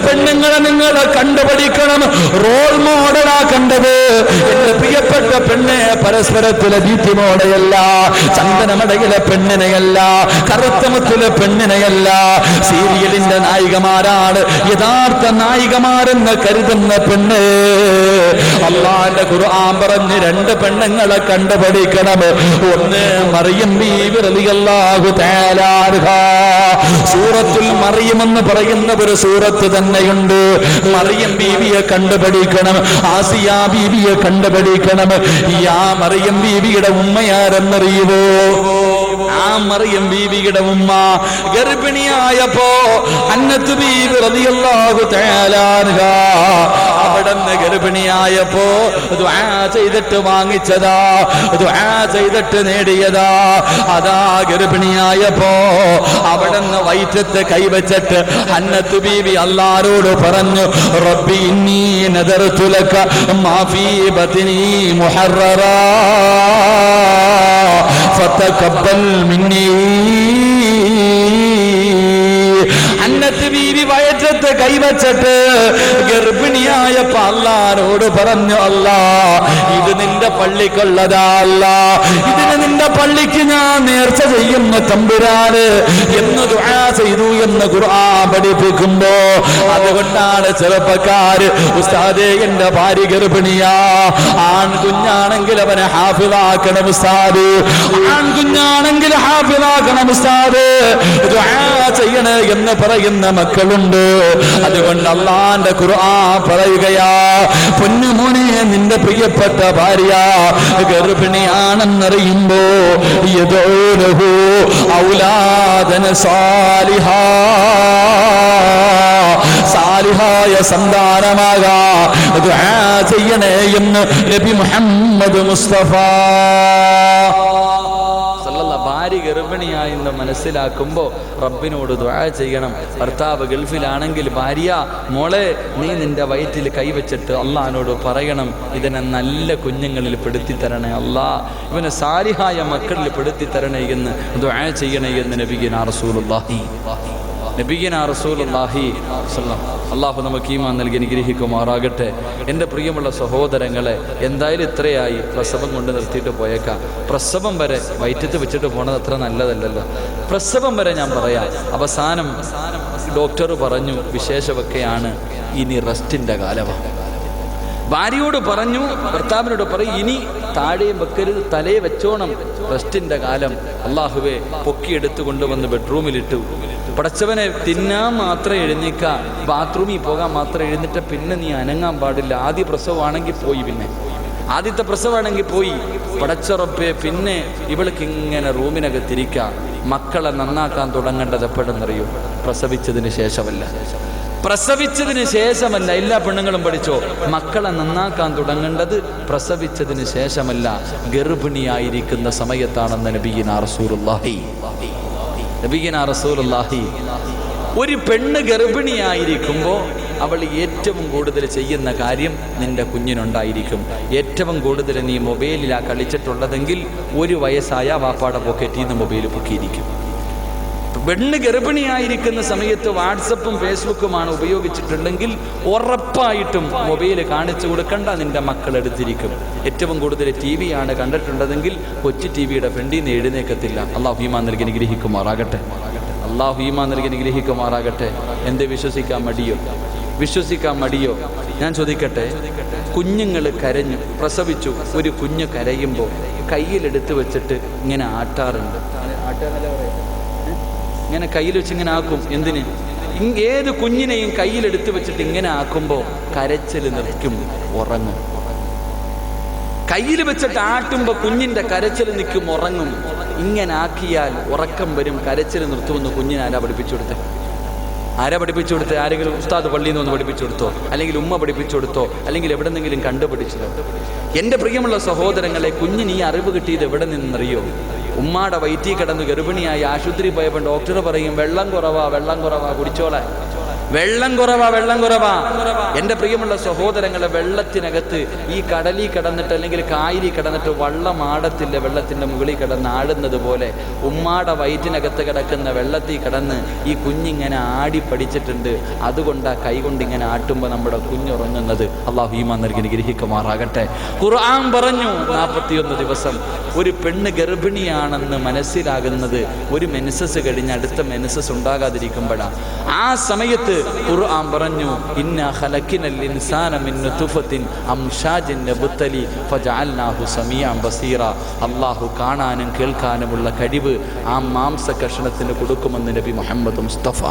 പെണ്ണുങ്ങളെ നിങ്ങൾ കണ്ടുപിടിക്കണം. റോൾ മോഡലാക്കേണ്ടത് എന്റെ പ്രിയപ്പെട്ട പെണ്ണെ പരസ്പരത്തിലെ ദീപ്തിമോടെയല്ല, ചന്ദനമടയിലെ പെണ്ണിനെയല്ല, കറുത്തമത്തിലെ പെണ്ണിനെയല്ല. സീരിയലിന്റെ നായികമാരാണ് യഥാർത്ഥ നായികമാരെന്ന് കരുതുന്ന പെണ്ണ്. അല്ലാഹുവിന്റെ ഖുർആൻ പറഞ്ഞ് രണ്ട് പെണ്ണുങ്ങളെ കണ്ടുപിടിക്കണം. ഒന്ന് മറിയം ബീവി റളിയല്ലാഹു തആല അൻഹാ. സൂറത്തുൽ മറിയം എന്ന് പറയുന്ന ഒരു സൂറത്ത് തന്നെയുണ്ട്. മറിയം ബീവിയെ കണ്ടുപിടിക്കണം, ആസിയ ബീവിയെ കണ്ടുപിടിക്കണം. യാ മറിയം ബീവിയുടെ ഉമ്മയാരെന്നറിയുവോ? ആ മറിയം ബീവിയുടെ ഉമ്മ ഗർഭിണിയായപ്പോ ഹന്നത്ത് ബീവി റളിയല്ലാഹു തആല അൻഹാ അവിടുന്ന് ഗർഭിണിയായപ്പോ ദുആ ചെയ്തിട്ട് വാങ്ങിച്ചതാ, ദുആ ചെയ്തിട്ട് നേടിയതാ. അതാ ഗർഭിണിയായപ്പോ അവിടുന്ന് വയറ്റത്ത് കൈവച്ചിട്ട് ഹന്നത്ത് ബീവി അല്ലാഹുവോട് പറഞ്ഞു, റബ്ബി ഇന്നി നദർതു ലക മാ ഫീ ബത്നി മുഹററാ ഫതഖബ്ബൽ മിന്നി. ഹന്നത്ത് ബീവി വയറ്റത്ത് കൈവച്ചിട്ട് ഗർഭിണിയായപ്പോ അല്ലാഹുവോട് പറഞ്ഞു, അല്ലാ ഇത് നിന്റെ പള്ളിക്കുള്ളതാ, അല്ലാ ഇതിന് നിന്റെ പള്ളിക്ക് ഞാൻ നേർച്ച ചെയ്യുന്ന തമ്പുരാന് എന്ന് ദുആ ചെയ്തു എന്ന് ഖുർആൻ പഠിപ്പിക്കുമ്പോ, അതുകൊണ്ടാണ് ചെറുപ്പക്കാര് ഉസ്താദേ എന്റെ ഭാര്യ ഗർഭിണിയാ, ആൺകുഞ്ഞാണെങ്കിൽ അവനെ ഹാഫിളാക്കണം ഉസ്താദ്, ആൺകുഞ്ഞാണെങ്കിൽ ഹാഫിളാക്കണം ഉസ്താദ്, ദുആ ചെയ്യണേ എന്ന് പറയുന്ന മക്കളുണ്ട്. അതുകൊണ്ട് അല്ലാഹുവിന്റെ ഖുർആൻ പറയുകയാ, പൊന്നുമോനെ നിന്റെ പ്രിയപ്പെട്ട ഭാര്യ ഗർഭിണിയാണെന്നറിയുമ്പോ യദൂലഹു ഔലാദന സാലിഹാ, സാലിഹായ സന്താനമാകാ ദുആ ചെയ്യണേ എന്ന് നബി മുഹമ്മദ് മുസ്തഫ. ഭാര്യ ഗർഭിണിയായി എന്ന് മനസ്സിലാക്കുമ്പോൾ റബ്ബിനോട് ദുആ ചെയ്യണം. ഭർത്താവ് ഗൾഫിലാണെങ്കിൽ ഭാര്യ, മോളെ നീ നിന്റെ വയറ്റിൽ കൈവച്ചിട്ട് അള്ളാഹിനോട് പറയണം, ഇതിനെ നല്ല കുഞ്ഞുങ്ങളിൽ പെടുത്തി തരണേ അല്ലാ, ഇവനെ സാലിഹായ മക്കളിൽ പെടുത്തി തരണേ എന്ന് ദുആ ചെയ്യണേ എന്ന് നബിയുനാ റസൂലുള്ളാഹി അള്ളാഹു നമുക്ക് ഈമാൻ നൽകി അനുഗ്രഹിക്കുമാറാകട്ടെ. എൻ്റെ പ്രിയമുള്ള സഹോദരങ്ങളെ, എന്തായാലും ഇത്രയായി, പ്രസവം കൊണ്ട് നിർത്തിയിട്ട് പോയേക്കാം. പ്രസവം വരെ വയറ്റത്ത് വെച്ചിട്ട് പോണത് അത്ര നല്ലതല്ലല്ലോ. പ്രസവം വരെ ഞാൻ പറയാം. അവസാനം ഡോക്ടർ പറഞ്ഞു വിശേഷമൊക്കെയാണ്, ഇനി റെസ്റ്റിൻ്റെ കാലമാണ്. ഭാര്യയോട് പറഞ്ഞു, ഭർത്താവിനോട് പറയും, ഇനി താഴെയും വെക്കരുത്, തലയെ വെച്ചോണം, റെസ്റ്റിൻ്റെ കാലം. അള്ളാഹുവെ പൊക്കിയെടുത്ത് കൊണ്ടുവന്ന് ബെഡ്റൂമിലിട്ടു. പടച്ചവനെ തിന്നാൻ മാത്രം എഴുന്നേക്ക, ബാത്റൂമിൽ പോകാൻ മാത്രം എഴുന്നിട്ട് പിന്നെ നീ അനങ്ങാൻ പാടില്ല. ആദ്യ പ്രസവമാണെങ്കിൽ പോയി, പിന്നെ ആദ്യത്തെ പ്രസവമാണെങ്കിൽ പോയി. പടച്ചറപ്പെ പിന്നെ ഇവൾക്ക് ഇങ്ങനെ റൂമിനകത്തിരിക്കാം. മക്കളെ നന്നാക്കാൻ തുടങ്ങേണ്ടത് എപ്പോഴെന്നറിയോ? പ്രസവിച്ചതിന് ശേഷമല്ല, പ്രസവിച്ചതിന് ശേഷമല്ല. എല്ലാ പെണ്ണുങ്ങളും പഠിച്ചോ, മക്കളെ നന്നാക്കാൻ തുടങ്ങേണ്ടത് പ്രസവിച്ചതിന് ശേഷമല്ല, ഗർഭിണിയായിരിക്കുന്ന സമയത്താണെന്ന് നബിയുനാ റസൂലുള്ളാഹി. ഒരു പെണ്ണ് ഗർഭിണിയായിരിക്കുമ്പോൾ അവൾ ഏറ്റവും കൂടുതൽ ചെയ്യുന്ന കാര്യം നിന്റെ കുഞ്ഞിനുണ്ടായിരിക്കും. ഏറ്റവും കൂടുതൽ നീ മൊബൈലിലാണ് കളിച്ചിട്ടുള്ളതെങ്കിൽ 1 വയസ്സായ വാപ്പാടെ പോക്കറ്റിൽ നിന്ന് മൊബൈൽ പൊക്കിയിരിക്കും. പെണ്ണ് ഗർഭിണിയായിരിക്കുന്ന സമയത്ത് വാട്സപ്പും ഫേസ്ബുക്കുമാണ് ഉപയോഗിച്ചിട്ടുണ്ടെങ്കിൽ ഉറപ്പായിട്ടും മൊബൈൽ കാണിച്ചു കൊടുക്കണ്ട, നിന്റെ മക്കൾ എടുത്തിരിക്കും. ഏറ്റവും കൂടുതൽ TV ആണ് കണ്ടിട്ടുള്ളതെങ്കിൽ കൊച്ചു TVയുടെ ഫ്രണ്ടിൽ നിന്ന് എഴുന്നേക്കത്തില്ല. അല്ലാഹു ഈമാൻ നൽകി അനുഗ്രഹിക്കുമാറാകട്ടെ. അല്ലാഹു ഈമാൻ നൽകി അനുഗ്രഹിക്കുമാറാകട്ടെ. എന്ത് വിശ്വസിക്കാൻ മടിയോ? ഞാൻ ചോദിക്കട്ടെ, കുഞ്ഞുങ്ങൾ കരഞ്ഞു, പ്രസവിച്ചു, ഒരു കുഞ്ഞ് കരയുമ്പോൾ കയ്യിലെടുത്ത് വെച്ചിട്ട് ഇങ്ങനെ ആട്ടാറുണ്ട്. ഇങ്ങനെ കയ്യിൽ വെച്ച് ഇങ്ങനെ ആക്കും. എന്തിന്? ഏത് കുഞ്ഞിനെയും കയ്യിലെടുത്ത് വെച്ചിട്ട് ഇങ്ങനെ ആക്കുമ്പോൾ കരച്ചിൽ നിൽക്കും, ഉറങ്ങും. കയ്യിൽ വെച്ചിട്ട് ആട്ടുമ്പോൾ കുഞ്ഞിൻ്റെ കരച്ചിൽ നിൽക്കും, ഉറങ്ങും. ഇങ്ങനെ ആക്കിയാൽ ഉറക്കം വരും, കരച്ചിൽ നിർത്തുമെന്ന് കുഞ്ഞിനെ ആരാ പഠിപ്പിച്ചു കൊടുത്തേ? ആരെങ്കിലും ഉസ്താദ് പള്ളിയിൽ നിന്ന് പഠിപ്പിച്ചു കൊടുത്തോ? അല്ലെങ്കിൽ ഉമ്മ പഠിപ്പിച്ചു കൊടുത്തോ? അല്ലെങ്കിൽ എവിടെന്നെങ്കിലും കണ്ടുപിടിച്ചതോ? എൻ്റെ പ്രിയമുള്ള സഹോദരങ്ങളെ, കുഞ്ഞിന് ഈ അറിവ് കിട്ടിയത് എവിടെ നിന്നറിയോ? ഉമ്മാടെ വയറ്റിൽ കിടന്ന് ഗർഭിണിയായി ആശുപത്രി പോയപ്പോൾ ഡോക്ടർ പറയും, വെള്ളം കുറവാ കുടിച്ചോളാൻ. വെള്ളം കുറവാ. എൻ്റെ പ്രിയമുള്ള സഹോദരങ്ങളെ, വെള്ളത്തിനകത്ത് ഈ കടലിൽ കിടന്നിട്ട് അല്ലെങ്കിൽ കായലിൽ കിടന്നിട്ട് വള്ളമാടത്തില്ല, വെള്ളത്തിൻ്റെ മുകളിൽ കിടന്ന് ആടുന്നത് പോലെ ഉമ്മാടെ വയറ്റിനകത്ത് കിടക്കുന്ന വെള്ളത്തിൽ കിടന്ന് ഈ കുഞ്ഞിങ്ങനെ ആടി പഠിച്ചിട്ടുണ്ട്. അതുകൊണ്ടാ കൈകൊണ്ട് ഇങ്ങനെ ആട്ടുമ്പോൾ നമ്മുടെ കുഞ്ഞുറങ്ങുന്നത്. അള്ളാഹു ഈമാൻ നൽകി അനുഗ്രഹിക്കുമാറാകട്ടെ. ഖുർആൻ പറഞ്ഞു 41 ദിവസം ഒരു പെണ്ണ് ഗർഭിണിയാണെന്ന് മനസ്സിലാകുന്നത് ഒരു മെൻസസ് കഴിഞ്ഞ് അടുത്ത മെൻസസ് ഉണ്ടാകാതിരിക്കുമ്പോഴാണ്. ആ സമയത്ത് ഖുർആൻ പറഞ്ഞു ഇന്നാ ഖലഖനൽ ഇൻസാന മിൻ നുത്ഫത്തിൻ അംശാജിൻ നബ്തലി ഫജഅൽനാഹു സമീഅൻ ബസീറ. അല്ലാഹു കാണാനും കേൾക്കാനുമുള്ള കഴിവ് ആ മാംസ കഷണത്തിന് കൊടുക്കുമെന്ന് നബി മുഹമ്മദ് മുസ്തഫ.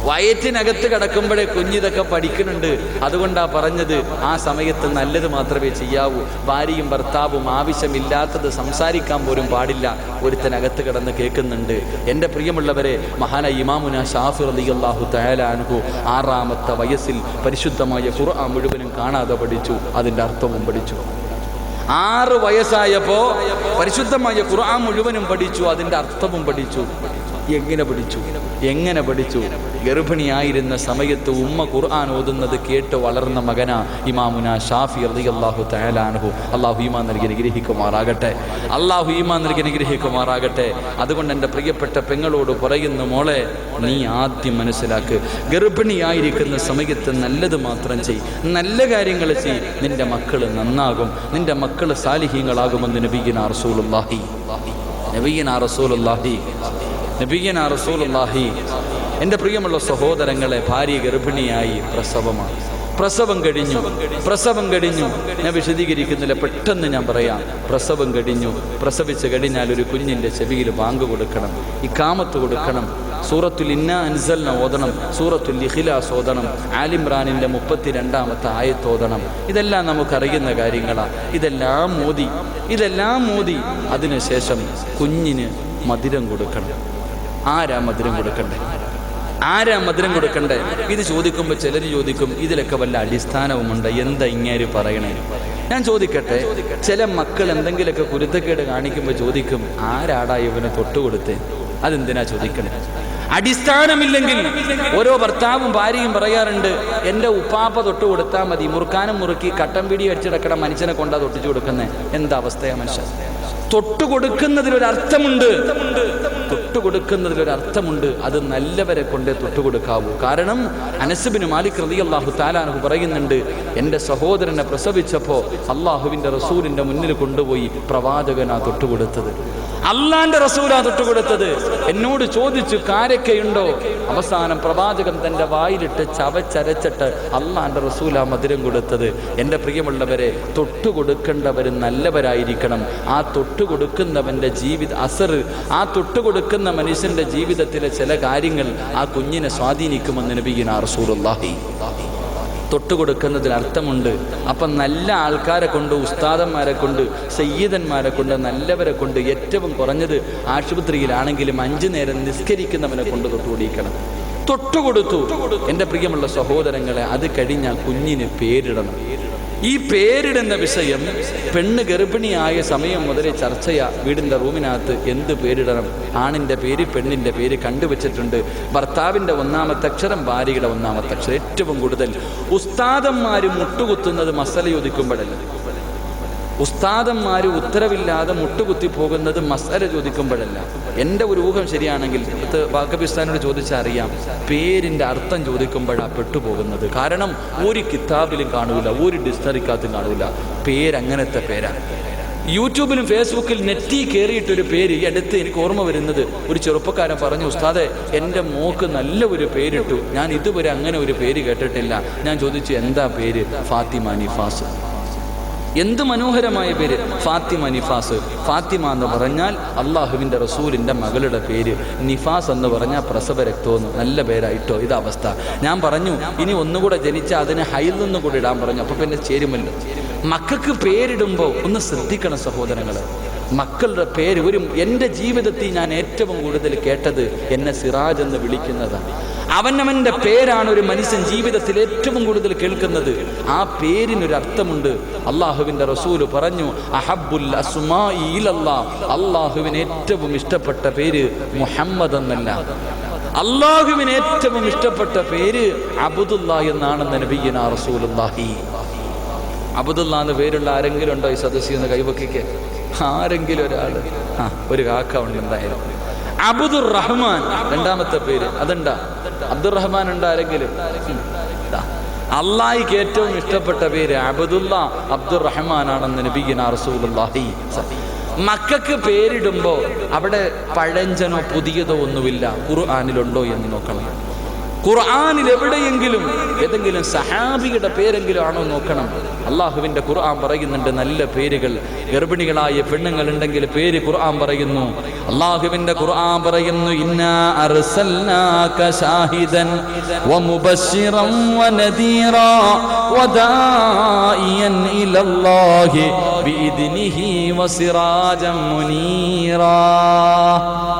വയറ്റിനകത്ത് കിടക്കുമ്പോഴേ കുഞ്ഞിതൊക്കെ പഠിക്കുന്നുണ്ട്. അതുകൊണ്ടാ പറഞ്ഞത് ആ സമയത്ത് നല്ലത് മാത്രമേ ചെയ്യാവൂ. ഭാര്യയും ഭർത്താവും ആവശ്യമില്ലാത്തത് സംസാരിക്കാൻ പോലും പാടില്ല. ഒരുത്തനകത്ത് കിടന്ന് കേൾക്കുന്നുണ്ട്. എൻ്റെ പ്രിയമുള്ളവരെ, മഹാനായ ഇമാമുന ശാഫി റളിയല്ലാഹു തആല അൻഹു 6ാമത്തെ വയസ്സിൽ പരിശുദ്ധമായ ഖുർആൻ മുഴുവനും കാണാതെ പഠിച്ചു, അതിൻ്റെ അർത്ഥവും പഠിച്ചു. 6 വയസ്സായപ്പോൾ പരിശുദ്ധമായ ഖുർആൻ മുഴുവനും പഠിച്ചു, അതിൻ്റെ അർത്ഥവും പഠിച്ചു. എങ്ങനെ പഠിച്ചു? ഗർഭിണിയായിരുന്ന സമയത്ത് ഉമ്മ ഖുർആൻ ഓതുന്നത് കേട്ട് വളർന്ന മകനാ ഇമാമുന ഷാഫി റളിയല്ലാഹു തആല അൻഹു. അല്ലാഹു ഈമാൻ നൽകി അനുഗ്രഹിക്കുമാറാകട്ടെ. അതുകൊണ്ട് എൻ്റെ പ്രിയപ്പെട്ട പെങ്ങളോട് പറയുന്നു, മോളെ, നീ ആദ്യം മനസ്സിലാക്ക്, ഗർഭിണിയായിരിക്കുന്ന സമയത്ത് നല്ലത് മാത്രം ചെയ്, നല്ല കാര്യങ്ങൾ ചെയ്. നിന്റെ മക്കൾ നന്നാകും, നിന്റെ മക്കൾ സാലിഹീങ്ങളാകുമെന്ന് നബിയ്യനാ റസൂലുള്ളാഹി. എൻ്റെ പ്രിയമുള്ള സഹോദരങ്ങളെ, ഭാര്യ ഗർഭിണിയായി, പ്രസവം കഴിഞ്ഞു. ഞാൻ വിശദീകരിക്കുന്നില്ല, പെട്ടെന്ന് ഞാൻ പറയാം. പ്രസവം കഴിഞ്ഞു. പ്രസവിച്ച് കഴിഞ്ഞാൽ ഒരു കുഞ്ഞിൻ്റെ ചെവിയിൽ ബാങ്ക് കൊടുക്കണം, ഇഖാമത്ത് കൊടുക്കണം, സൂറത്തുൽ ഇന്നാ അൻസൽന ഓതണം, സൂറത്തുൽ ഇഖ്ലാസ് ഓതണം, ആലിമ്രാനിൻ്റെ 32ാമത്തെ ആയത്ത് ഓതണം. ഇതെല്ലാം നമുക്കറിയുന്ന കാര്യങ്ങളാണ്. ഇതെല്ലാം മോദി അതിനുശേഷം കുഞ്ഞിന് മധുരം കൊടുക്കണം. ആരാ മധുരം കൊടുക്കണ്ടേ? ഇത് ചോദിക്കുമ്പോൾ ചിലർ ചോദിക്കും, ഇതിലൊക്കെ വല്ല അടിസ്ഥാനവുമുണ്ട്, എന്താ ഇങ്ങേര് പറയണേ? ഞാൻ ചോദിക്കട്ടെ, ചില മക്കൾ എന്തെങ്കിലുമൊക്കെ കുരുത്തക്കേട് കാണിക്കുമ്പോൾ ചോദിക്കും, ആരാടാ ഇവനെ തൊട്ടുകൊടുത്തേ? അതെന്തിനാ ചോദിക്കണേ? അടിസ്ഥാനമില്ലെങ്കിൽ ഓരോ ഭർത്താവും ഭാര്യയും പറയാറുണ്ട്, എൻ്റെ ഉപ്പാപ്പ തൊട്ട് കൊടുത്താൽ മതി, മുറുക്കാനും മുറുക്കി കട്ടൻ പിടി അടിച്ചിടക്കണ മനുഷ്യനെ കൊണ്ടാ തൊട്ടിച്ചു കൊടുക്കുന്നത്. എന്താ അവസ്ഥയാ മനുഷ്യൻ? തൊട്ടുകൊടുക്കുന്നതിലൊരർത്ഥമുണ്ട്. അത് നല്ലവരെ കൊണ്ടേ തൊട്ടുകൊടുക്കാവൂ. കാരണം അനസ് ബിൻ മാലിക് റളിയല്ലാഹു തആല അൻഹു പറയുന്നുണ്ട്, എൻ്റെ സഹോദരനെ പ്രസവിച്ചപ്പോൾ അള്ളാഹുവിൻ്റെ റസൂലിൻ്റെ മുന്നിൽ കൊണ്ടുപോയി പ്രവാചകനാ തൊട്ടുകൊടുത്തത്, അള്ളാന്റെ റസൂലാ തൊട്ടുകൊടുത്തത്. എന്നോട് ചോദിച്ചു കാരക്കയുണ്ടോ? അവസാനം പ്രവാചകൻ തൻ്റെ വായിലിട്ട് ചവച്ചരച്ചിട്ട് അള്ളാന്റെ റസൂലാ മധുരം കൊടുത്തത്. എൻ്റെ പ്രിയമുള്ളവരെ, തൊട്ടുകൊടുക്കേണ്ടവർ നല്ലവരായിരിക്കണം. ആ തൊട്ടുകൊടുക്കുന്നവൻ്റെ ആ തൊട്ടുകൊടുക്കുന്ന മനുഷ്യൻ്റെ ജീവിതത്തിലെ ചില കാര്യങ്ങൾ ആ കുഞ്ഞിനെ സ്വാധീനിക്കുമെന്ന് നബിയുനാ റസൂലുള്ളാഹി. തൊട്ടുകൊടുക്കുന്നതിൽ അർത്ഥമുണ്ട്. അപ്പം നല്ല ആൾക്കാരെ കൊണ്ട്, ഉസ്താദന്മാരെ കൊണ്ട്, സയ്യിദന്മാരെ കൊണ്ട്, നല്ലവരെ കൊണ്ട്, ഏറ്റവും കുറഞ്ഞത് ആശുപത്രിയിലാണെങ്കിലും 5 നേരം നിസ്കരിക്കുന്നവനെ കൊണ്ട് തൊട്ടുകൊടുത്തു. എൻ്റെ പ്രിയമുള്ള സഹോദരങ്ങളെ, അത് കഴിഞ്ഞാൽ കുഞ്ഞിന് പേരിടണം. ഈ പേരിടുന്ന വിഷയം പെണ്ണ് ഗർഭിണിയായ സമയം മുതലേ ചർച്ചയാ. വീടിൻ്റെ റൂമിനകത്ത് എന്ത് പേരിടണം? ആണിൻ്റെ പേര്, പെണ്ണിൻ്റെ പേര് കണ്ടുവച്ചിട്ടുണ്ട്. ഭർത്താവിൻ്റെ 1ാമത്തെ അക്ഷരം, ഭാര്യയുടെ 1ാമത്തെ അക്ഷരം. ഏറ്റവും കൂടുതൽ ഉസ്താദന്മാർ മുട്ടുകുത്തുന്നത് മസല ചോദിക്കുമ്പോഴല്ല. ഉസ്താദന്മാർ ഉത്തരവില്ലാതെ മുട്ടുകുത്തി പോകുന്നത് മസല ചോദിക്കുമ്പോഴല്ല. എൻ്റെ ഒരു ഊഹം ശരിയാണെങ്കിൽ പാകിസ്ഥാനോട് ചോദിച്ചാൽ അറിയാം, പേരിൻ്റെ അർത്ഥം ചോദിക്കുമ്പോഴാണ് പെട്ടുപോകുന്നത്. കാരണം ഒരു കിതാബിലും കാണൂല, ഒരു ഡിക്ഷണറിക്കകത്തും കാണൂല. പേരങ്ങനത്തെ പേരാണ്. യൂട്യൂബിലും ഫേസ്ബുക്കിൽ നെറ്റിൽ കയറിയിട്ടൊരു പേര് ഈ അടുത്ത് എനിക്ക് ഓർമ്മ വരുന്നത്, ഒരു ചെറുപ്പക്കാരൻ പറഞ്ഞു, ഉസ്താദെ, എൻ്റെ മോക്ക് നല്ല ഒരു പേരിട്ടു, ഞാൻ ഇതുവരെ അങ്ങനെ ഒരു പേര് കേട്ടിട്ടില്ല. ഞാൻ ചോദിച്ചു, എന്താ പേര്? ഫാത്തിമ നിഫാസ്. എന്ത് മനോഹരമായ പേര്, ഫാത്തിമ നിഫാസ്. ഫാത്തിമ എന്ന് പറഞ്ഞാൽ അള്ളാഹുവിൻ്റെ റസൂലിൻ്റെ മകളുടെ പേര്, നിഫാസ് എന്ന് പറഞ്ഞാൽ പ്രസവ രക്തമെന്ന്. നല്ല പേരായിട്ടോ? ഇത് അവസ്ഥ. ഞാൻ പറഞ്ഞു, ഇനി ഒന്നുകൂടെ ജനിച്ചാൽ അതിന് ഹൈലൊന്നും കൂടെ ഇടാൻ പറഞ്ഞു. അപ്പോൾ പിന്നെ ചേരുമല്ലോ. മക്കൾക്ക് പേരിടുമ്പോൾ ഒന്ന് ശ്രദ്ധിക്കണം സഹോദരങ്ങൾ. മക്കളുടെ പേര് എൻ്റെ ജീവിതത്തിൽ ഞാൻ ഏറ്റവും കൂടുതൽ കേട്ടത് എന്നെ സിറാജ് എന്ന് വിളിക്കുന്നതാണ്. അവനവൻ്റെ പേരാണ് ഒരു മനുഷ്യൻ ജീവിതത്തിൽ ഏറ്റവും കൂടുതൽ കേൾക്കുന്നത്. ആ പേരിനൊരർത്ഥമുണ്ട്. അള്ളാഹുവിൻ്റെ റസൂല് പറഞ്ഞു, അഹബ്ബുൽ അസ്മാഇ ഇലല്ലാഹ്, അള്ളാഹുവിന് ഏറ്റവും ഇഷ്ടപ്പെട്ട പേര് മുഹമ്മദ് എന്നല്ല. അള്ളാഹുവിന് ഏറ്റവും ഇഷ്ടപ്പെട്ട പേര് അബ്ദുല്ലാ എന്നാണെന്ന് നബിയ്യനാ റസൂലുള്ളാഹി. അബ്ദുല്ലാ എന്ന് പേരുള്ള ആരെങ്കിലും ഉണ്ടോ ഈ സദസ്സിൽ നിന്ന് കൈവക്കിക്ക്? ആരെങ്കിലും ഒരാൾ? ഒരു കാക്ക ഉണ്ട് എന്തായാലും. അബ്ദുർ റഹ്മാൻ രണ്ടാമത്തെ പേര് അതുണ്ടാ? അബ്ദുർ-റഹ്മാൻ ഉണ്ട് ആരെങ്കിലും? അള്ളാഹിക്ക് ഏറ്റവും ഇഷ്ടപ്പെട്ട പേര് അബ്ദുല്ലാ അബ്ദുർ-റഹ്മാൻ ആണെന്ന് നബിയ്യനാ റസൂലുള്ളാഹി. മക്കൾക്ക് പേരിടുമ്പോ അവിടെ പഴഞ്ചനോ പുതിയതോ ഒന്നുമില്ല. ഖുർആനിലുണ്ടോ എന്ന് നോക്കണം. ഖുർആനിൽ എവിടെയെങ്കിലും ഏതെങ്കിലും സഹാബിയുടെ പേരെങ്കിലും ആണോ നോക്കണം. അള്ളാഹുവിന്റെ ഖുർആൻ പറയുന്നുണ്ട് നല്ല പേരുകൾ. ഗർഭിണികളായ പെണ്ണുങ്ങൾ ഉണ്ടെങ്കിൽ പേര് ഖുർആൻ പറയുന്നു. അള്ളാഹുവിന്റെ ഖുർആൻ പറയുന്നു, ഇന്നാ അർസൽനാക ഷാഹിദൻ വമുബശ്ശിറൻ വനദീറാ വദാഇയൻ ഇലല്ലാഹി ബിഇദ്നിഹി വസിറാജൻ മുനീറാ.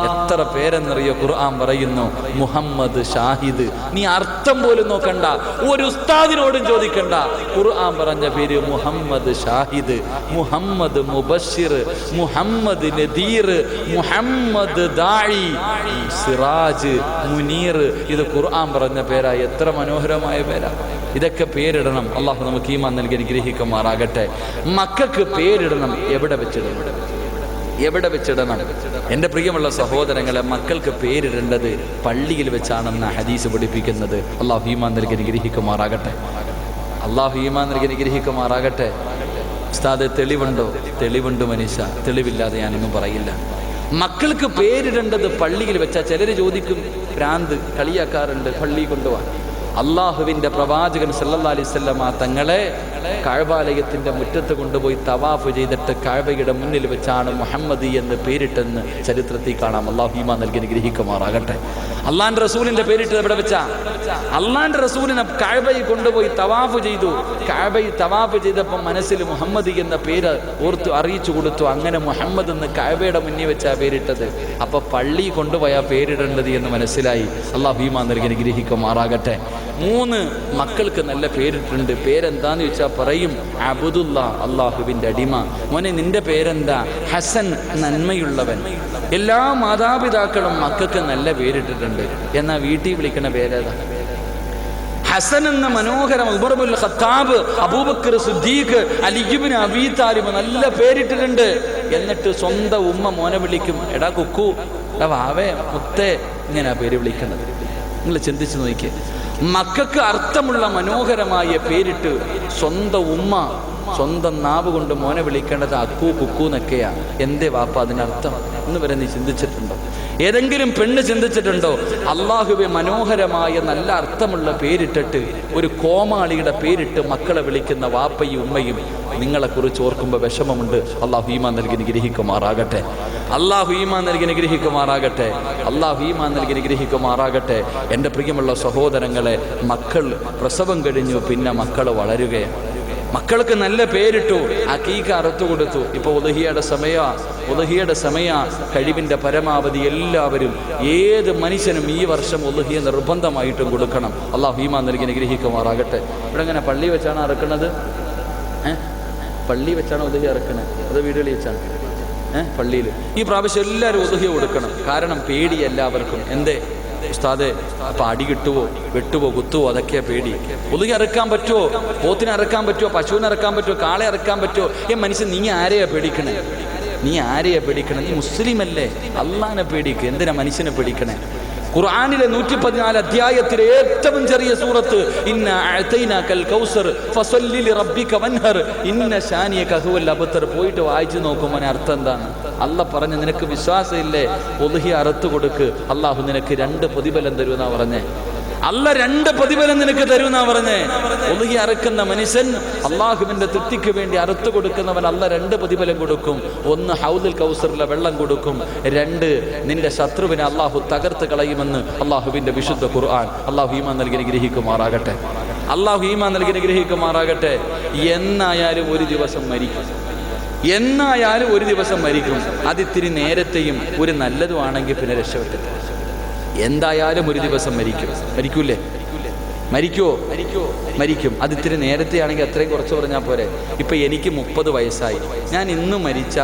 എത്ര പേരെന്നറിയോ ഖുർആൻ പറയുന്നു? മുഹമ്മദ് ഷാഹിദ്. നീ അർത്ഥം പോലും നോക്കണ്ട, ഒരു ഉസ്താദിനോടും ചോദിക്കണ്ട. ഖുർആൻ പറഞ്ഞ പേര് മുഹമ്മദ് ഷാഹിദ്, മുഹമ്മദ് മുബശ്ശിർ, മുഹമ്മദ് നദീർ, മുഹമ്മദ് ദാഇ, സിറാജ്, മുനീർ. ഇത് ഖുർആൻ പറഞ്ഞ പേരാ. എത്ര മനോഹരമായ പേരാ. ഇതൊക്കെ പേരിടണം. അള്ളാഹു നമുക്ക് ഈമാൻ നൽകി അനുഗ്രഹിക്കുമാറാകട്ടെ. മക്കൾക്ക് പേരിടണം. എവിടെ വെച്ചിടണം? എവിടെ വെച്ചിടണം? എൻ്റെ പ്രിയമുള്ള സഹോദരങ്ങളെ, മക്കൾക്ക് പേരിടേണ്ടത് പള്ളിയിൽ വെച്ചാണെന്ന ഹദീസ് പഠിപ്പിക്കുന്നത്. അള്ളാഹു ഈമാൻ നൽകി അനുഗ്രഹിക്കുമാറാകട്ടെ. അള്ളാഹു ഈമാൻ നൽകി അനുഗ്രഹിക്കുമാറാകട്ടെ. ഉസ്താദ് തെളിവുണ്ടോ? തെളിവുണ്ട് മനുഷ്യ, തെളിവില്ലാതെ ഞാനൊന്നും പറയില്ല. മക്കൾക്ക് പേരിടേണ്ടത് പള്ളിയിൽ വെച്ചാൽ ചിലർ ചോദിക്കും, ഭ്രാന്ത് കളിയാക്കാറുണ്ട്, പള്ളി കൊണ്ടുപോകാൻ. അള്ളാഹുവിൻ്റെ പ്രവാചകൻ സല്ലല്ലാഹു അലൈഹി വസല്ലമ തങ്ങളെ കഅബാലയത്തിൻ്റെ മുറ്റത്ത് കൊണ്ടുപോയി തവാഫ് ചെയ്തിട്ട് കഅബയുടെ മുന്നിൽ വെച്ചാണ് മുഹമ്മദി എന്ന് പേരിട്ടെന്ന് ചരിത്രത്തിൽ കാണാം. അള്ളാഹു ഈമാൻ നൽകി അനുഗ്രഹിക്കുമാറാകട്ടെ. അള്ളാഹിൻ്റെ റസൂലിൻ്റെ പേരിട്ടത് എവിടെ വെച്ചാ? അള്ളാഹിൻ്റെ റസൂലിനെ കഅബയിൽ കൊണ്ടുപോയി തവാഫ് ചെയ്തു. കഅബയിൽ തവാഫ് ചെയ്തപ്പോൾ മനസ്സിൽ മുഹമ്മദി എന്ന പേര് ഓർത്ത് അറിയിച്ചു കൊടുത്തു. അങ്ങനെ മുഹമ്മദ് എന്ന് കഅബയുടെ മുന്നിൽ വെച്ചാ പേരിട്ടത്. അപ്പൊ പള്ളി കൊണ്ടുപോയാ പേരിടേണ്ടത് എന്ന് മനസ്സിലായി. അള്ളാഹു ഈമാൻ നൽകി അനുഗ്രഹിക്കുമാറാകട്ടെ. 3 മക്കൾക്ക് നല്ല പേരിട്ടുണ്ട്. പേരെന്താന്ന് ചോദിച്ചാൽ പറയും അബ്ദുല്ലാ, അള്ളാഹുവിൻ്റെ അടിമ. മോനെ നിന്റെ പേരെന്താ? ഹസൻ, നന്മയുള്ളവൻ. എല്ലാ മാതാപിതാക്കളും മക്കൾക്ക് നല്ല പേരിട്ടിട്ടുണ്ട്. എന്നാൽ വീട്ടിൽ വിളിക്കുന്ന പേരേതാ? ഹസൻ എന്ന മനോഹരം. ഉമർ ഇബ്നുൽ ഖത്താബ്, അബൂബക്കർ സിദ്ദീഖ്, അലി ഇബ്നു അബീ താലിബ് നല്ല പേരിട്ടിട്ടുണ്ട്. എന്നിട്ട് സ്വന്തം ഉമ്മ മോനെ വിളിക്കും, എടാ കുക്കു, എടാ വാവേ, മുത്തേ, ഇങ്ങനെ പേര് വിളിക്കുന്നത്. നിങ്ങൾ ചിന്തിച്ചു നോക്കിയേ. മക്കൾക്ക് അർത്ഥമുള്ള മനോഹരമായ പേരിട്ട് സ്വന്തം ഉമ്മ സ്വന്തം നാവ് കൊണ്ട് മോനെ വിളിക്കേണ്ടത് അക്കൂ കുക്കൂ എന്നൊക്കെയാ. എന്തേ വാപ്പ അതിനർത്ഥം എന്ന് വരെ നീ ചിന്തിച്ചിട്ടുണ്ടോ? ഏതെങ്കിലും പെണ്ണ് ചിന്തിച്ചിട്ടുണ്ടോ? അള്ളാഹുവെ മനോഹരമായ നല്ല അർത്ഥമുള്ള പേരിട്ടിട്ട് ഒരു കോമാളിയുടെ പേരിട്ട് മക്കളെ വിളിക്കുന്ന വാപ്പയും ഉമ്മയും നിങ്ങളെക്കുറിച്ച് ഓർക്കുമ്പോൾ വിഷമമുണ്ട്. അള്ളാഹു ഈമാൻ നൽകി അനുഗ്രഹിക്കുമാറാകട്ടെ. അള്ളാഹു ഈമാൻ നൽകി അനുഗ്രഹിക്കുമാറാകട്ടെ. അള്ളാഹു ഈമാൻ നൽകി അനുഗ്രഹിക്കുമാറാകട്ടെ. എൻ്റെ പ്രിയമുള്ള സഹോദരങ്ങളെ, മക്കൾ പ്രസവം കഴിഞ്ഞു, പിന്നെ മക്കൾ വളരുകയാണ്. മക്കൾക്ക് നല്ല പേരിട്ടു, അക്കീക്ക അറുത്തു കൊടുത്തു. ഇപ്പോൾ ഉദ്ഹിയയുടെ സമയ കഴിവിൻ്റെ പരമാവധി എല്ലാവരും, ഏത് മനുഷ്യനും ഈ വർഷം ഉദ്ഹിയ നിർബന്ധമായിട്ടും കൊടുക്കണം. അള്ളാഹു ഈമാൻ നൽകി അനുഗ്രഹിക്കുമാറാകട്ടെ. ഇവിടെ എങ്ങനെ പള്ളി വെച്ചാണ് അറുക്കുന്നത്? പള്ളി വെച്ചാണ് ഉദ്ഹിയ അറുക്കണത്? അത് വീടുകളിൽ വെച്ചാണ്? പള്ളിയിൽ. ഈ പ്രാവശ്യം എല്ലാവരും ഉദ്ഹിയ കൊടുക്കണം. കാരണം പേടി എല്ലാവർക്കും. എന്തേ ഉസ്താദെ, അപ്പൊ അടി കിട്ടുവോ, വെട്ടുവോ, കുത്തുവോ, അതൊക്കെയാ പേടി. ഉദ്ഹിയ അറുക്കാൻ പറ്റുമോ? പോത്തിനെ അറുക്കാൻ പറ്റുമോ? പശുവിനെ അറുക്കാൻ പറ്റുമോ? കാളെ അറുക്കാൻ പറ്റുമോ? മനുഷ്യൻ, നീ ആരെയാ പേടിക്കണേ? നീ ആരെയാ പേടിക്കണേ? നീ മുസ്ലിം അല്ലേ? അള്ളാഹിനെ പേടിക്കുക. എന്തിനാ മനുഷ്യനെ പേടിക്കണേ? ഖുർആനിലെ 114 അധ്യായത്തിലെ ഏറ്റവും ചെറിയ സൂറത്ത് ഇന്നാ അഅതൈനാകൽ കൗസർ ഫസല്ലി ലിറബ്ബിക വൻഹർ ഇന്ന ശാനിയക ഹുവൽ അബ്തർ. പോയിട്ട് വായിച്ചു നോക്കുമ്പോൾ അർത്ഥം എന്താണ്? അള്ളാഹ് പറഞ്ഞു, നിനക്ക് വിശ്വാസമില്ലേ? ഉദ്ഹിയ അറുത്തു കൊടുക്ക്, അള്ളാഹു നിനക്ക് 2 പ്രതിഫലം തരുമെന്നാ പറഞ്ഞേ. അല്ല 2 പ്രതിഫലം നിനക്ക് തരുമെന്നാ പറഞ്ഞേ. ഉദ്ഹിയ അറുക്കുന്ന മനുഷ്യൻ, അള്ളാഹുവിന്റെ തൃപ്തിക്ക് വേണ്ടി അറുത്തു കൊടുക്കുന്നവൻ അല്ല 2 പ്രതിഫലം കൊടുക്കും. 1 ഹൗദുൽ കൗസറിലെ വെള്ളം കൊടുക്കും. 2 നിന്റെ ശത്രുവിനെ അള്ളാഹു തകർത്ത് കളയുമെന്ന് അള്ളാഹുവിന്റെ വിശുദ്ധ ഖുർആൻ. അള്ളാഹു ഈമാൻ നൽകി അനുഗ്രഹിക്കുമാറാകട്ടെ. അള്ളാഹു ഈമാൻ നൽകി അനുഗ്രഹിക്കുമാറാകട്ടെ. എന്നായാലും ഒരു ദിവസം മരിക്കും. എന്നായാലും ഒരു ദിവസം മരിക്കും. അതിത്തിരി നേരത്തെയും ഒരു നല്ലതുമാണെങ്കിൽ പിന്നെ രക്ഷപ്പെട്ടില്ല. എന്തായാലും ഒരു ദിവസം മരിക്കും. മരിക്കൂലേ? മരിക്കുമോ? മരിക്കും. അതിത്തിരി നേരത്തെ ആണെങ്കിൽ അത്രയും കുറച്ച് പറഞ്ഞാൽ പോരെ. ഇപ്പം എനിക്ക് 30 വയസ്സായി. ഞാൻ ഇന്ന് മരിച്ച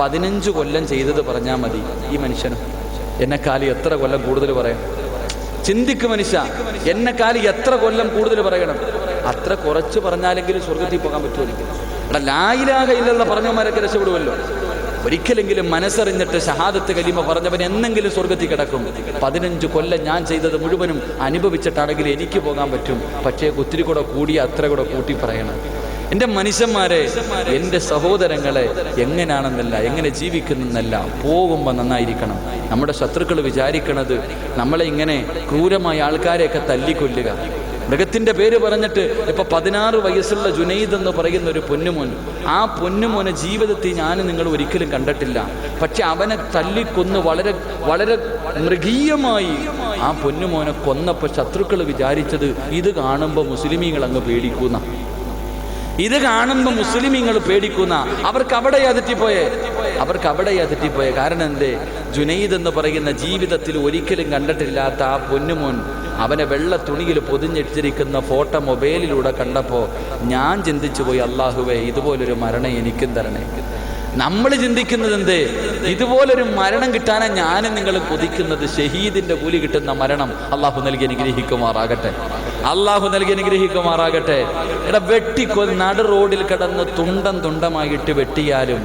15 കൊല്ലം ചെയ്തത് പറഞ്ഞാൽ മതി. ഈ മനുഷ്യനും എന്നെക്കാലം എത്ര കൊല്ലം കൂടുതൽ പറയാം? ചിന്തിക്ക് മനുഷ്യ, എന്നെക്കാലം എത്ര കൊല്ലം കൂടുതൽ പറയണം? അത്ര കുറച്ച് പറഞ്ഞാലെങ്കിലും സ്വർഗത്തിൽ പോകാൻ പറ്റുമല്ലോ. എടാ, ലാ ഇലാഹ ഇല്ലല്ലാഹ് പറഞ്ഞവന്മാരൊക്കെ രക്ഷപ്പെടുമല്ലോ. ഒരിക്കലെങ്കിലും മനസ്സറിഞ്ഞിട്ട് ഷഹാദത്ത് കലിമ പറഞ്ഞവൻ എന്നെങ്കിലും സ്വർഗത്തിൽ കിടക്കും. 15 കൊല്ലം ഞാൻ ചെയ്തത് മുഴുവനും അനുഭവിച്ചിട്ടാണെങ്കിൽ എനിക്ക് പോകാൻ പറ്റും. പക്ഷേ ഒത്തിരി കൂടെ കൂടി അത്ര കൂടെ കൂട്ടി പറയണം. എൻ്റെ മനുഷ്യന്മാരെ, എൻ്റെ സഹോദരങ്ങളെ, എങ്ങനെയാണെന്നല്ല, എങ്ങനെ ജീവിക്കുന്നെന്നല്ല, പോകുമ്പോൾ നന്നായിരിക്കണം. നമ്മുടെ ശത്രുക്കൾ വിചാരിക്കണത് നമ്മളെ ഇങ്ങനെ ക്രൂരമായ ആൾക്കാരെയൊക്കെ തല്ലിക്കൊല്ലുക. മൃഗത്തിൻ്റെ പേര് പറഞ്ഞിട്ട് ഇപ്പം 16 വയസ്സുള്ള ജുനൈദ് എന്ന് പറയുന്ന ഒരു പൊന്നുമോൻ, ആ പൊന്നുമോനെ ജീവിതത്തിൽ ഞാൻ നിങ്ങൾ ഒരിക്കലും കണ്ടിട്ടില്ല. പക്ഷെ അവനെ തല്ലിക്കൊന്ന് വളരെ വളരെ മൃഗീയമായി ആ പൊന്നുമോനെ കൊന്നപ്പോൾ ശത്രുക്കൾ വിചാരിച്ചത് ഇത് കാണുമ്പോൾ മുസ്ലിമീങ്ങൾ അങ്ങ് പേടിക്കുന്ന, ഇത് കാണുമ്പോൾ മുസ്ലിമീങ്ങൾ പേടിക്കുന്ന. അവർക്ക് അവിടെയാ തെറ്റിപ്പോയെ. കാരണം എന്തേ? ജുനൈദ് എന്ന് പറയുന്ന ജീവിതത്തിൽ ഒരിക്കലും കണ്ടിട്ടില്ലാത്ത ആ പൊന്നുമോൻ അവനെ വെള്ള തുണിയിൽ പൊതിഞ്ഞിട്ടിരിക്കുന്ന ഫോട്ടോ മൊബൈലിലൂടെ കണ്ടപ്പോൾ ഞാൻ ചിന്തിച്ചു പോയി, അള്ളാഹുവേ, ഇതുപോലൊരു മരണം എനിക്കും തരണേ. നമ്മൾ ചിന്തിക്കുന്നത് എന്തേ? ഇതുപോലൊരു മരണം കിട്ടാനാണ് ഞാനും നിങ്ങൾ കൊതിക്കുന്നത്. ഷഹീദിന്റെ കൂലി കിട്ടുന്ന മരണം അള്ളാഹു നൽകി അനുഗ്രഹിക്കുമാറാകട്ടെ. എടാ, നടു റോഡിൽ കിടന്ന് തുണ്ടമായിട്ട് വെട്ടിയാലും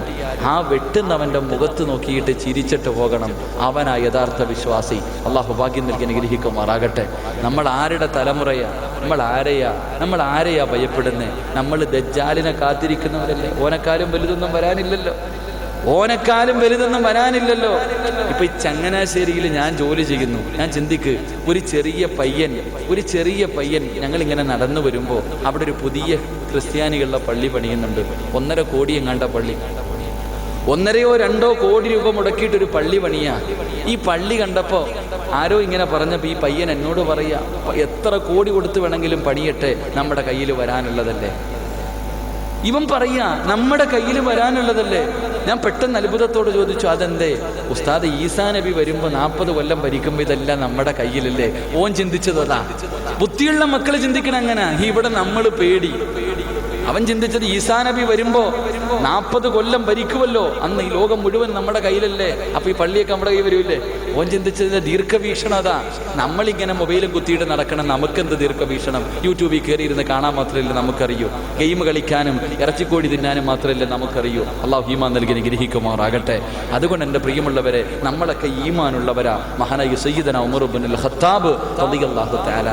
ആ വെട്ടുന്നവന്റെ മുഖത്ത് നോക്കിയിട്ട് ചിരിച്ചിട്ട് പോകണം. അവനാ യഥാർത്ഥ വിശ്വാസി. അള്ളാഹു ഭാഗ്യം നൽകി അനുഗ്രഹിക്കുമാറാകട്ടെ. നമ്മൾ ആരുടെ തലമുറയാ? നമ്മൾ ആരെയാ ഭയപ്പെടുന്നേ? നമ്മൾ ദജ്ജാലിനെ കാത്തിരിക്കുന്നവരല്ലേ? ഓനെക്കാലും വലുതൊന്നും വരാനില്ലല്ലോ. ഇപ്പൊ ഈ ചങ്ങനാശ്ശേരിയിൽ ഞാൻ ജോലി ചെയ്യുന്നു. ഞാൻ ചിന്തിക്ക്, ഒരു ചെറിയ പയ്യൻ ഞങ്ങളിങ്ങനെ നടന്നു വരുമ്പോൾ അവിടെ ഒരു പുതിയ ക്രിസ്ത്യാനികളുടെ പള്ളി പണിയുന്നുണ്ട്. 1.5 കോടി എങ്ങാണ്ട പള്ളി, 1-2 കോടി രൂപ മുടക്കിയിട്ടൊരു പള്ളി പണിയാ. ഈ പള്ളി കണ്ടപ്പോൾ ആരോ ഇങ്ങനെ പറഞ്ഞപ്പോൾ ഈ പയ്യൻ എന്നോട് പറയാ, എത്ര കോടി കൊടുത്ത് വേണമെങ്കിലും പണിയട്ടെ, നമ്മുടെ കയ്യിൽ വരാനുള്ളതല്ലേ. ഇവൻ പറയാ, നമ്മുടെ കയ്യിൽ വരാനുള്ളതല്ലേ. ഞാൻ പെട്ടെന്ന് അത്ഭുതത്തോട് ചോദിച്ചു, അതെന്തേ? ഉസ്താദ്, ഈസാ നബി വരുമ്പോൾ 40 കൊല്ലം ഭരിക്കുമ്പോൾ ഇതെല്ലാം നമ്മുടെ കയ്യിലല്ലേ. ഓൻ ചിന്തിച്ചത് അതാ. ബുദ്ധിയുള്ള മക്കൾ ചിന്തിക്കണം അങ്ങനെ. ഇവിടെ നമ്മൾ പേടി. അവൻ ചിന്തിച്ചത് ഈസാ നബി വരുമ്പോ 40 കൊല്ലം ഭരിക്കുമല്ലോ, അന്ന് ഈ ലോകം മുഴുവൻ നമ്മുടെ കയ്യിലല്ലേ, അപ്പൊ ഈ പള്ളിയൊക്കെ നമ്മുടെ കയ്യിൽ വരൂല്ലേ. ഓൻ ചിന്തിച്ചതിന്റെ ദീർഘവീക്ഷണത. നമ്മളിങ്ങനെ മൊബൈലും കുത്തിയിട്ട് നടക്കണം, നമുക്കെന്ത് ദീർഘവീക്ഷണം? യൂട്യൂബിൽ കയറിയിരുന്ന് കാണാൻ മാത്രമല്ലേ നമുക്കറിയൂ. ഗെയിം കളിക്കാനും ഇറച്ചിക്കോടി തിന്നാനും മാത്രമല്ലേ നമുക്കറിയൂ. അള്ളാഹു ഈമാൻ നൽകി അനുഗ്രഹിക്കുമാറാകട്ടെ. അതുകൊണ്ട് എൻ്റെ പ്രിയമുള്ളവരെ, നമ്മളൊക്കെ ഈമാനുള്ളവരാ. മഹാനായ സയ്യിദന ഉമർ ഇബ്നുൽ ഖത്താബ് റളിയല്ലാഹു തആല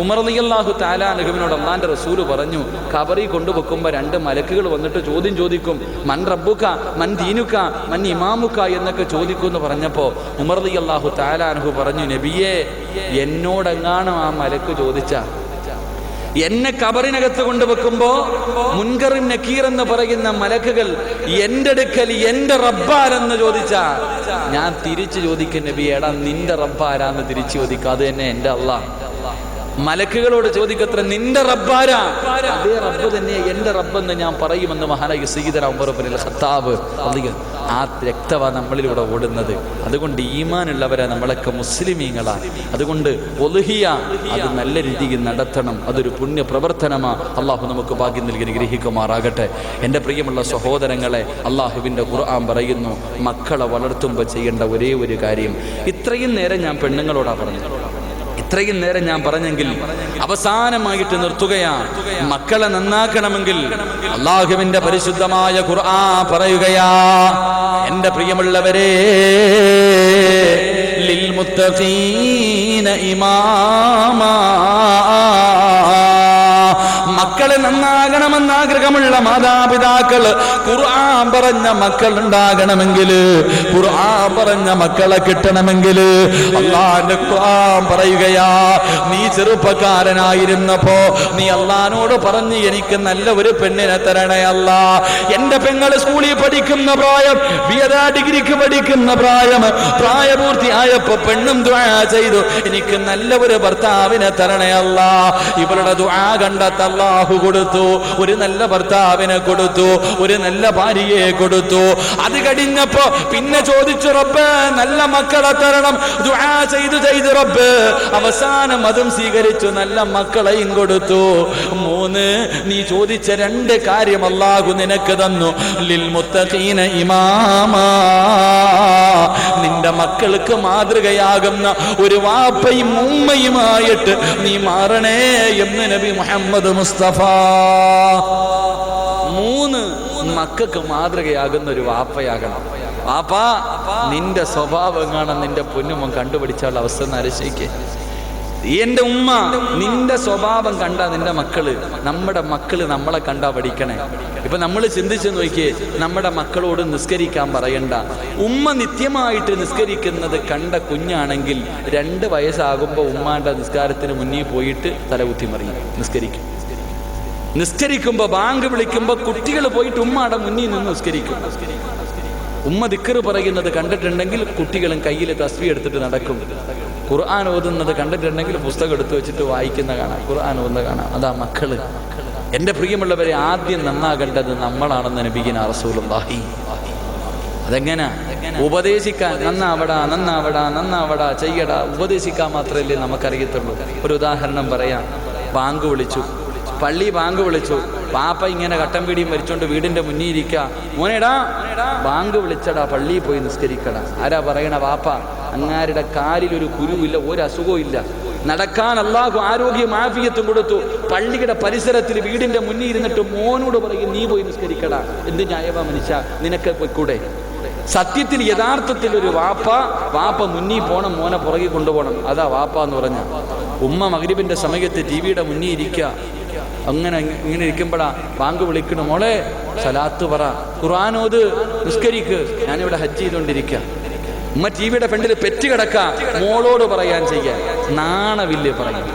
ഉമർ റളിയല്ലാഹു തആല അൻഹുവിനോട് അല്ലാഹുവിന്റെ റസൂൽ പറഞ്ഞു, ഖബറിൽ കൊണ്ടുവെക്കുമ്പോൾ 2 മലക്കുകൾ വന്നിട്ട് ചോദിക്കും, മൻ റബ്ബുക, മൻ ദീനുക, മൻ ഇമാമുക എന്നൊക്കെ ചോദിക്കും എന്ന് പറഞ്ഞപ്പോൾ ഉമർ റളിയല്ലാഹു തആല അൻഹു പറഞ്ഞു, നബിയേ, എന്നോടെങ്ങാണ് ആ മലക്ക് ചോദിച്ച, എന്നെ ഖബറിനകത്ത് കൊണ്ടുവെക്കുമ്പോ മുൻകറും നക്കീർ എന്ന് പറയുന്ന മലക്കുകൾ എന്റെ അടുക്കൽ എന്റെ റബ്ബാരെന്ന് ചോദിച്ചാ ഞാൻ തിരിച്ചു ചോദിക്കും, നബി, എടാ നിന്റെ റബ്ബാരാന്ന് തിരിച്ചു ചോദിക്കും. അത് തന്നെ എന്റെ അല്ലാഹ്. മലക്കുകളോട് ചോദിക്കത്ര, നിന്റെ റബ്ബാരാ? അതേ റബ്ബ് തന്നെ എന്റെ റബ്ബെന്ന് ഞാൻ പറയുമെന്ന് മഹാനായ സയ്യിദന ഉമർ ഇബ്നുൽ ഖത്താബ്. ആ രക്തവാ നമ്മളിലൂടെ ഓടുന്നത്. അതുകൊണ്ട് ഈമാനുള്ളവരാ, നമ്മളൊക്കെ മുസ്ലിമീങ്ങളാ. അതുകൊണ്ട് ഒളുഹിയ അത് നല്ല രീതിയിൽ നടത്തണം. അതൊരു പുണ്യ പ്രവർത്തനമാ. അള്ളാഹു നമുക്ക് ഭാഗ്യം നൽകി അനുഗ്രഹിക്കുമാറാകട്ടെ. എൻ്റെ പ്രിയമുള്ള സഹോദരങ്ങളെ, അള്ളാഹുവിൻ്റെ ഖുർആൻ പറയുന്നു, മക്കളെ വളർത്തുമ്പോൾ ചെയ്യേണ്ട ഒരേ ഒരു കാര്യം. ഇത്രയും നേരം ഞാൻ പെണ്ണുങ്ങളോടാ പറഞ്ഞത്, ഇത്രയും നേരം ഞാൻ പറഞ്ഞെങ്കിൽ അവസാനമായിട്ട് നിർത്തുകയാണ്. മക്കളെ നന്നാക്കണമെങ്കിൽ അല്ലാഹുവിന്റെ പരിശുദ്ധമായ ഖുർആൻ പറയുകയാ, എൻ്റെ പ്രിയമുള്ളവരെ, ലിൽ മുത്തഖീന ഇമാമാ. മക്കളെ നന്നാകണമെന്ന് ആഗ്രഹമുള്ള മാതാപിതാക്കൾ, ഖുർആൻ പറഞ്ഞ മക്കൾ ഉണ്ടാകണമെങ്കിൽ, ഖുർആൻ പറഞ്ഞ മക്കളെ കിട്ടണമെങ്കിൽ അല്ലാഹുവിന്റെ ഖുർആൻ പറയുകയാ, നീ ചെറുപ്പക്കാരനായിരുന്നപ്പോ നീ അല്ലാഹുവിനോട് പറഞ്ഞു, എനിക്ക് നല്ല ഒരു പെണ്ണിനെ തരണേ അല്ലാ. എന്റെ പെങ്ങള് സ്കൂളിൽ പഠിക്കുന്ന പ്രായം, ഡിഗ്രിക്ക് പഠിക്കുന്ന പ്രായപൂർത്തിയായപ്പോ പെണ്ണും ദുആ ചെയ്തു, എനിക്ക് നല്ല ഒരു ഭർത്താവിനെ തരണേ അല്ലാ. ഇവരുടെ ദുആ കണ്ടെത്ത അല്ലാഹു കൊടുത്തു. ഒരു നല്ല ഭർത്താവിനെ കൊടുത്തു, ഒരു നല്ല ഭാര്യയെ കൊടുത്തു. അത് കഴിഞ്ഞപ്പോ പിന്നെ ചോദിച്ചു, റബ്ബ് നല്ല മക്കളെ തരണം. ദുആ ചെയ്തു റബ്ബ് അവസാനം അതും സ്വീകരിച്ചു, നല്ല മക്കളെയും കൊടുത്തു. 3, നീ ചോദിച്ച 2 കാര്യം അല്ലാഹു നിനക്ക് തന്നു. ലിൽ മുത്തഖീന ഇമാമാ, നിന്റെ മക്കൾക്ക് മാതൃകയാകുന്ന ഒരു വാപ്പയും ഉമ്മയുമായിട്ട് നീ മാറണേ എന്ന് നബി മുഹമ്മദ് മുസ്തഫ. 3 മക്കൾക്ക് മാതൃകയാകുന്ന ഒരു വാപ്പയാകണം. വാപ്പാ, നിന്റെ സ്വഭാവം കാണാൻ നിന്റെ പൊന്നുമോൻ കണ്ടുപിടിച്ചുള്ള അവസ്ഥ ഒന്ന് ആലോചിക്കേ. എന്റെ ഉമ്മ, നിന്റെ സ്വഭാവം കണ്ടാ നിന്റെ മക്കള്, നമ്മുടെ മക്കള് നമ്മളെ കണ്ടാ പഠിക്കണേ. ഇപ്പൊ നമ്മൾ ചിന്തിച്ചു നോക്കിയേ, നമ്മുടെ മക്കളോട് നിസ്കരിക്കാൻ പറയണ്ട. ഉമ്മ നിത്യമായിട്ട് നിസ്കരിക്കുന്നത് കണ്ട കുഞ്ഞാണെങ്കിൽ 2 വയസ്സാകുമ്പോ ഉമ്മാന്റെ നിസ്കാരത്തിന് മുന്നിൽ പോയിട്ട് തലകുത്തി മറിയും, നിസ്കരിക്കുമ്പോ ബാങ്ക് വിളിക്കുമ്പോ കുട്ടികൾ പോയിട്ട് ഉമ്മയുടെ മുന്നിൽ നിന്ന് നിസ്കരിക്കും. ഉമ്മ ദിക്ർ പറയുന്നത് കണ്ടിട്ടുണ്ടെങ്കിൽ കുട്ടികളും കയ്യിൽ തസ്ബീഹ് എടുത്തിട്ട് നടക്കും. ഖുർആൻ ഓതുന്നത് കണ്ടിട്ടുണ്ടെങ്കിൽ പുസ്തകം എടുത്തു വെച്ചിട്ട് വായിക്കുന്ന കാണാം, ഖുർആൻ ഓതുന്ന കാണാം. അതാ മക്കള്. എൻ്റെ പ്രിയമുള്ളവരെ, ആദ്യം നന്നാകേണ്ടത് നമ്മളാണെന്ന് നബിയിന റസൂലുള്ളാഹി. അതെങ്ങനെ ഉപദേശിക്കാൻ, നന്നാവടാ ചെയ്യടാ, ഉപദേശിക്കാൻ മാത്രമല്ലേ നമുക്കറിയത്തുള്ളൂ. ഒരു ഉദാഹരണം പറയാം. ബാങ്ക് വിളിച്ചു, പള്ളി ബാങ്ക് വിളിച്ചു. പാപ്പ ഇങ്ങനെ കട്ടൻ പീടിയും മരിച്ചോണ്ട് വീടിന്റെ മുന്നിൽ ഇരിക്കുക. മോനെടാ, ബാങ്ക് വിളിച്ചടാ, പള്ളിയിൽ പോയി നിസ്കരിക്കടാ. ആരാ പറയണ? പാപ്പ. അങ്ങാരുടെ കാലിൽ ഒരു കുരുവില്ല, ഒരു അസുഖവും ഇല്ല, നടക്കാൻ അല്ലാഹു ആരോഗ്യം ആഫിയത്തും കൊടുത്തു. പള്ളിയുടെ പരിസരത്തിൽ വീടിന്റെ മുന്നിൽ ഇരുന്നിട്ട് മോനോട് പറയും, നീ പോയി നിസ്കരിക്കടാ. എന്ത് ന്യായമാ മനുഷ്യ, നിനക്ക് പോയിക്കൂടെ? സത്യത്തിൽ യഥാർത്ഥത്തിൽ ഒരു വാപ്പ മുന്നിൽ പോണം, മോനെ പുറകെ കൊണ്ടുപോകണം. അതാ വാപ്പ എന്ന് പറഞ്ഞ. ഉമ്മ മഗ്രിബിന്റെ സമയത്ത് ടിവിയുടെ മുന്നിൽ ഇരിക്കുക. ഇങ്ങനെ ഇരിക്കുമ്പോഴാ ബാങ്ക് വിളിക്കണം, മോളെ സലാത്ത് പറ, ഖുർആനോത്, നിസ്കരിക്ക്. ഞാനിവിടെ ഹജ്ജ് ചെയ്തുകൊണ്ടിരിക്കുക. ഉമ്മ ടിവിയുടെ ഫ്രണ്ടിൽ പെറ്റ് കിടക്ക, മോളോട് പറയാൻ ചെയ്യാൻ നാണവില്ലേ പറയാൻ?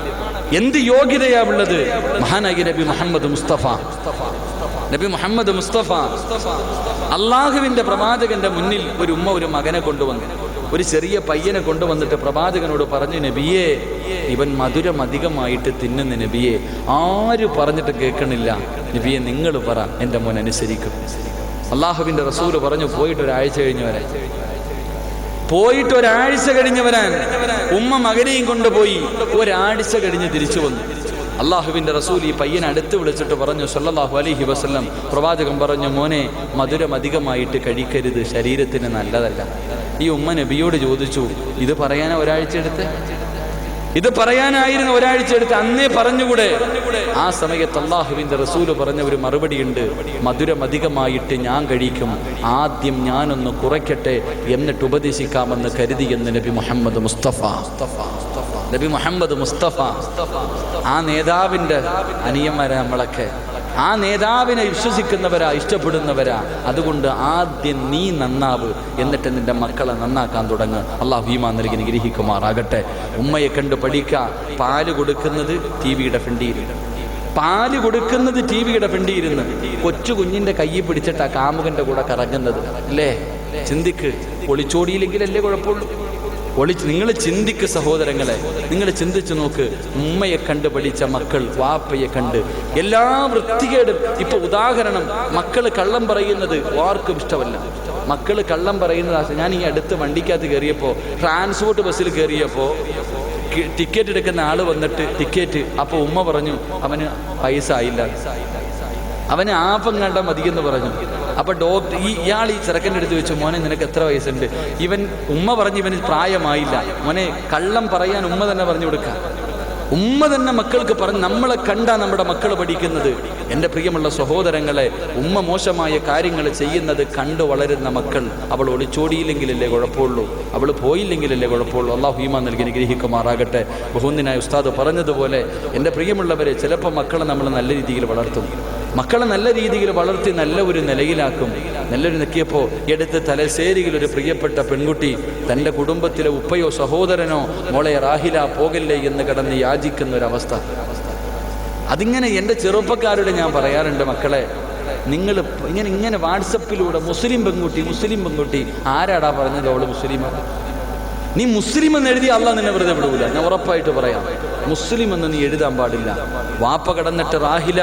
എന്ത് യോഗ്യതയാ ഉള്ളത്? മഹാനായി നബി മുഹമ്മദ് മുസ്തഫ അള്ളാഹുവിന്റെ പ്രവാചകന്റെ മുന്നിൽ ഒരു ഉമ്മ ഒരു മകനെ കൊണ്ടുവന്നു, ഒരു ചെറിയ പയ്യനെ കൊണ്ടുവന്നിട്ട് പ്രവാചകനോട് പറഞ്ഞു, നബിയെ, ഇവൻ മധുരം അധികമായിട്ട് തിന്നുന്ന നബിയെ. ആര് പറഞ്ഞിട്ട് കേൾക്കണില്ല. നബിയെ, നിങ്ങൾ പറ, എൻ്റെ മോൻ അനുസരിക്കും. അള്ളാഹുവിന്റെ റസൂല് പറഞ്ഞു, പോയിട്ട് ഒരാഴ്ച കഴിഞ്ഞ് വരാൻ ഉമ്മ മകനെയും കൊണ്ടുപോയി. ഒരാഴ്ച കഴിഞ്ഞ് തിരിച്ചു വന്നു. അള്ളാഹുവിന്റെ റസൂൽ ഈ പയ്യനെ അടുത്ത് വിളിച്ചിട്ട് പറഞ്ഞു, സല്ലല്ലാഹു അലൈഹി വസല്ലം, പ്രവാചകൻ പറഞ്ഞു, മോനെ, മധുരം അധികമായിട്ട് കഴിക്കരുത്, ശരീരത്തിന് നല്ലതല്ല. ഈ ഉമ്മ നബിയോട് ചോദിച്ചു, ഇത് പറയാനാ ഒരാഴ്ച എടുത്ത്? ഇത് പറയാനായിരുന്നു ഒരാഴ്ച എടുത്ത്, അന്നേ പറഞ്ഞുകൂടെ? ആ സമയത്ത് അള്ളാഹുവിന്റെ റസൂല് പറഞ്ഞ ഒരു മറുപടിയുണ്ട്, മധുരം അധികമായിട്ട് ഞാൻ കഴിക്കും, ആദ്യം ഞാനൊന്ന് കുറയ്ക്കട്ടെ, എന്നിട്ട് ഉപദേശിക്കാമെന്ന് കരുതിയെന്ന് നബി മുഹമ്മദ് മുസ്തഫ. ആ നേതാവിന്റെ അനിയന്മാരെ നമ്മളൊക്കെ. ആ നേതാവിനെ വിശ്വസിക്കുന്നവരാ, ഇഷ്ടപ്പെടുന്നവരാ. അതുകൊണ്ട് ആദ്യം നീ നന്നാവ്, എന്നിട്ട് നിന്റെ മക്കളെ നന്നാക്കാൻ തുടങ്ങ്. അള്ളാഹു ഈമാൻ നൽകി അനുഗ്രഹിക്കുമാറാകട്ടെ. ഉമ്മയെ കണ്ട് പഠിക്കുക. പാല് കൊടുക്കുന്നത് ടിവിയുടെ ഫ്രണ്ടിയിരുന്ന് കൊച്ചു കുഞ്ഞിന്റെ കയ്യിൽ പിടിച്ചിട്ട് ആ കാമുകന്റെ കൂടെ കറങ്ങുന്നത് അല്ലേ? ചിന്തിക്ക്. ഒളിച്ചോടിയില്ലെങ്കിലല്ലേ കുഴപ്പമുള്ളൂ. നിങ്ങൾ ചിന്തിക്ക് സഹോദരങ്ങളെ, നിങ്ങൾ ചിന്തിച്ചു നോക്ക്. ഉമ്മയെ കണ്ട് പഠിച്ച മക്കൾ വാപ്പയെ കണ്ട് എല്ലാ വൃത്തികേടും. ഇപ്പൊ ഉദാഹരണം, മക്കള് കള്ളം പറയുന്നത് ആർക്കും ഇഷ്ടമല്ല. മക്കള് കള്ളം പറയുന്നത്, ഞാൻ ഈ അടുത്ത് വണ്ടിക്കകത്ത് കയറിയപ്പോ, ട്രാൻസ്പോർട്ട് ബസ്സിൽ കയറിയപ്പോ ടിക്കറ്റ് എടുക്കുന്ന ആള് വന്നിട്ട് ടിക്കറ്റ്, അപ്പൊ ഉമ്മ പറഞ്ഞു, അവന് പൈസ ആയില്ല, അവന് ആപ്പം കണ്ടാൽ മതിയെന്ന് പറഞ്ഞു. അപ്പൊ ഡോക്ടർ ഇയാൾ ഈ ചെറുക്കൻ്റെ അടുത്ത് വെച്ചു, മോനെ നിനക്ക് എത്ര വയസ്സുണ്ട്? ഉമ്മ പറഞ്ഞു, ഇവന് പ്രായമായില്ല. മോനെ, കള്ളം പറയാൻ ഉമ്മ തന്നെ പറഞ്ഞു കൊടുക്കുക. ഉമ്മ തന്നെ മക്കൾക്ക് പറഞ്ഞ്, നമ്മളെ കണ്ടാ നമ്മുടെ മക്കൾ പഠിക്കുന്നത്. എൻ്റെ പ്രിയമുള്ള സഹോദരങ്ങളെ, ഉമ്മ മോശമായ കാര്യങ്ങൾ ചെയ്യുന്നത് കണ്ടു വളരുന്ന മക്കൾ. അവൾ ഒളിച്ചോടിയില്ലെങ്കിലല്ലേ കുഴപ്പമുള്ളൂ, അവൾ പോയില്ലെങ്കിലല്ലേ കുഴപ്പമുള്ളൂ. അള്ളാഹു ഈമാൻ നൽകി അനുഗ്രഹിക്കുമാറാകട്ടെ. ബഹുന്ദനായ ഉസ്താദ് പറഞ്ഞതുപോലെ, എൻ്റെ പ്രിയമുള്ളവരെ, ചിലപ്പോൾ മക്കളെ നമ്മൾ നല്ല രീതിയിൽ വളർത്തും. മക്കളെ നല്ല രീതിയിൽ വളർത്തി നല്ല ഒരു നിലയിലാക്കും. നല്ലൊരു നിൽക്കിയപ്പോൾ എടുത്ത് തലശ്ശേരിയിൽ ഒരു പ്രിയപ്പെട്ട പെൺകുട്ടി തൻ്റെ കുടുംബത്തിലെ ഉപ്പയോ സഹോദരനോ, മോളെ റാഹില പോകല്ലേ എന്ന് കിടന്ന് യാചിക്കുന്ന ഒരവസ്ഥ. അതിങ്ങനെ എൻ്റെ ചെറുപ്പക്കാരോട് ഞാൻ പറയാറുണ്ട്, മക്കളെ, നിങ്ങൾ ഇങ്ങനെ വാട്സപ്പിലൂടെ മുസ്ലിം പെൺകുട്ടി ആരാടാ പറഞ്ഞത് അവള് മുസ്ലിമാണ്? നീ മുസ്ലിം എന്ന് എഴുതി അള്ളാഹ് നിന്നെ വെറുതെ വിടൂല, ഞാൻ ഉറപ്പായിട്ട് പറയാം. മുസ്ലിം എന്ന് നീ എഴുതാൻ പാടില്ല. വാപ്പ കിടന്നിട്ട് റാഹില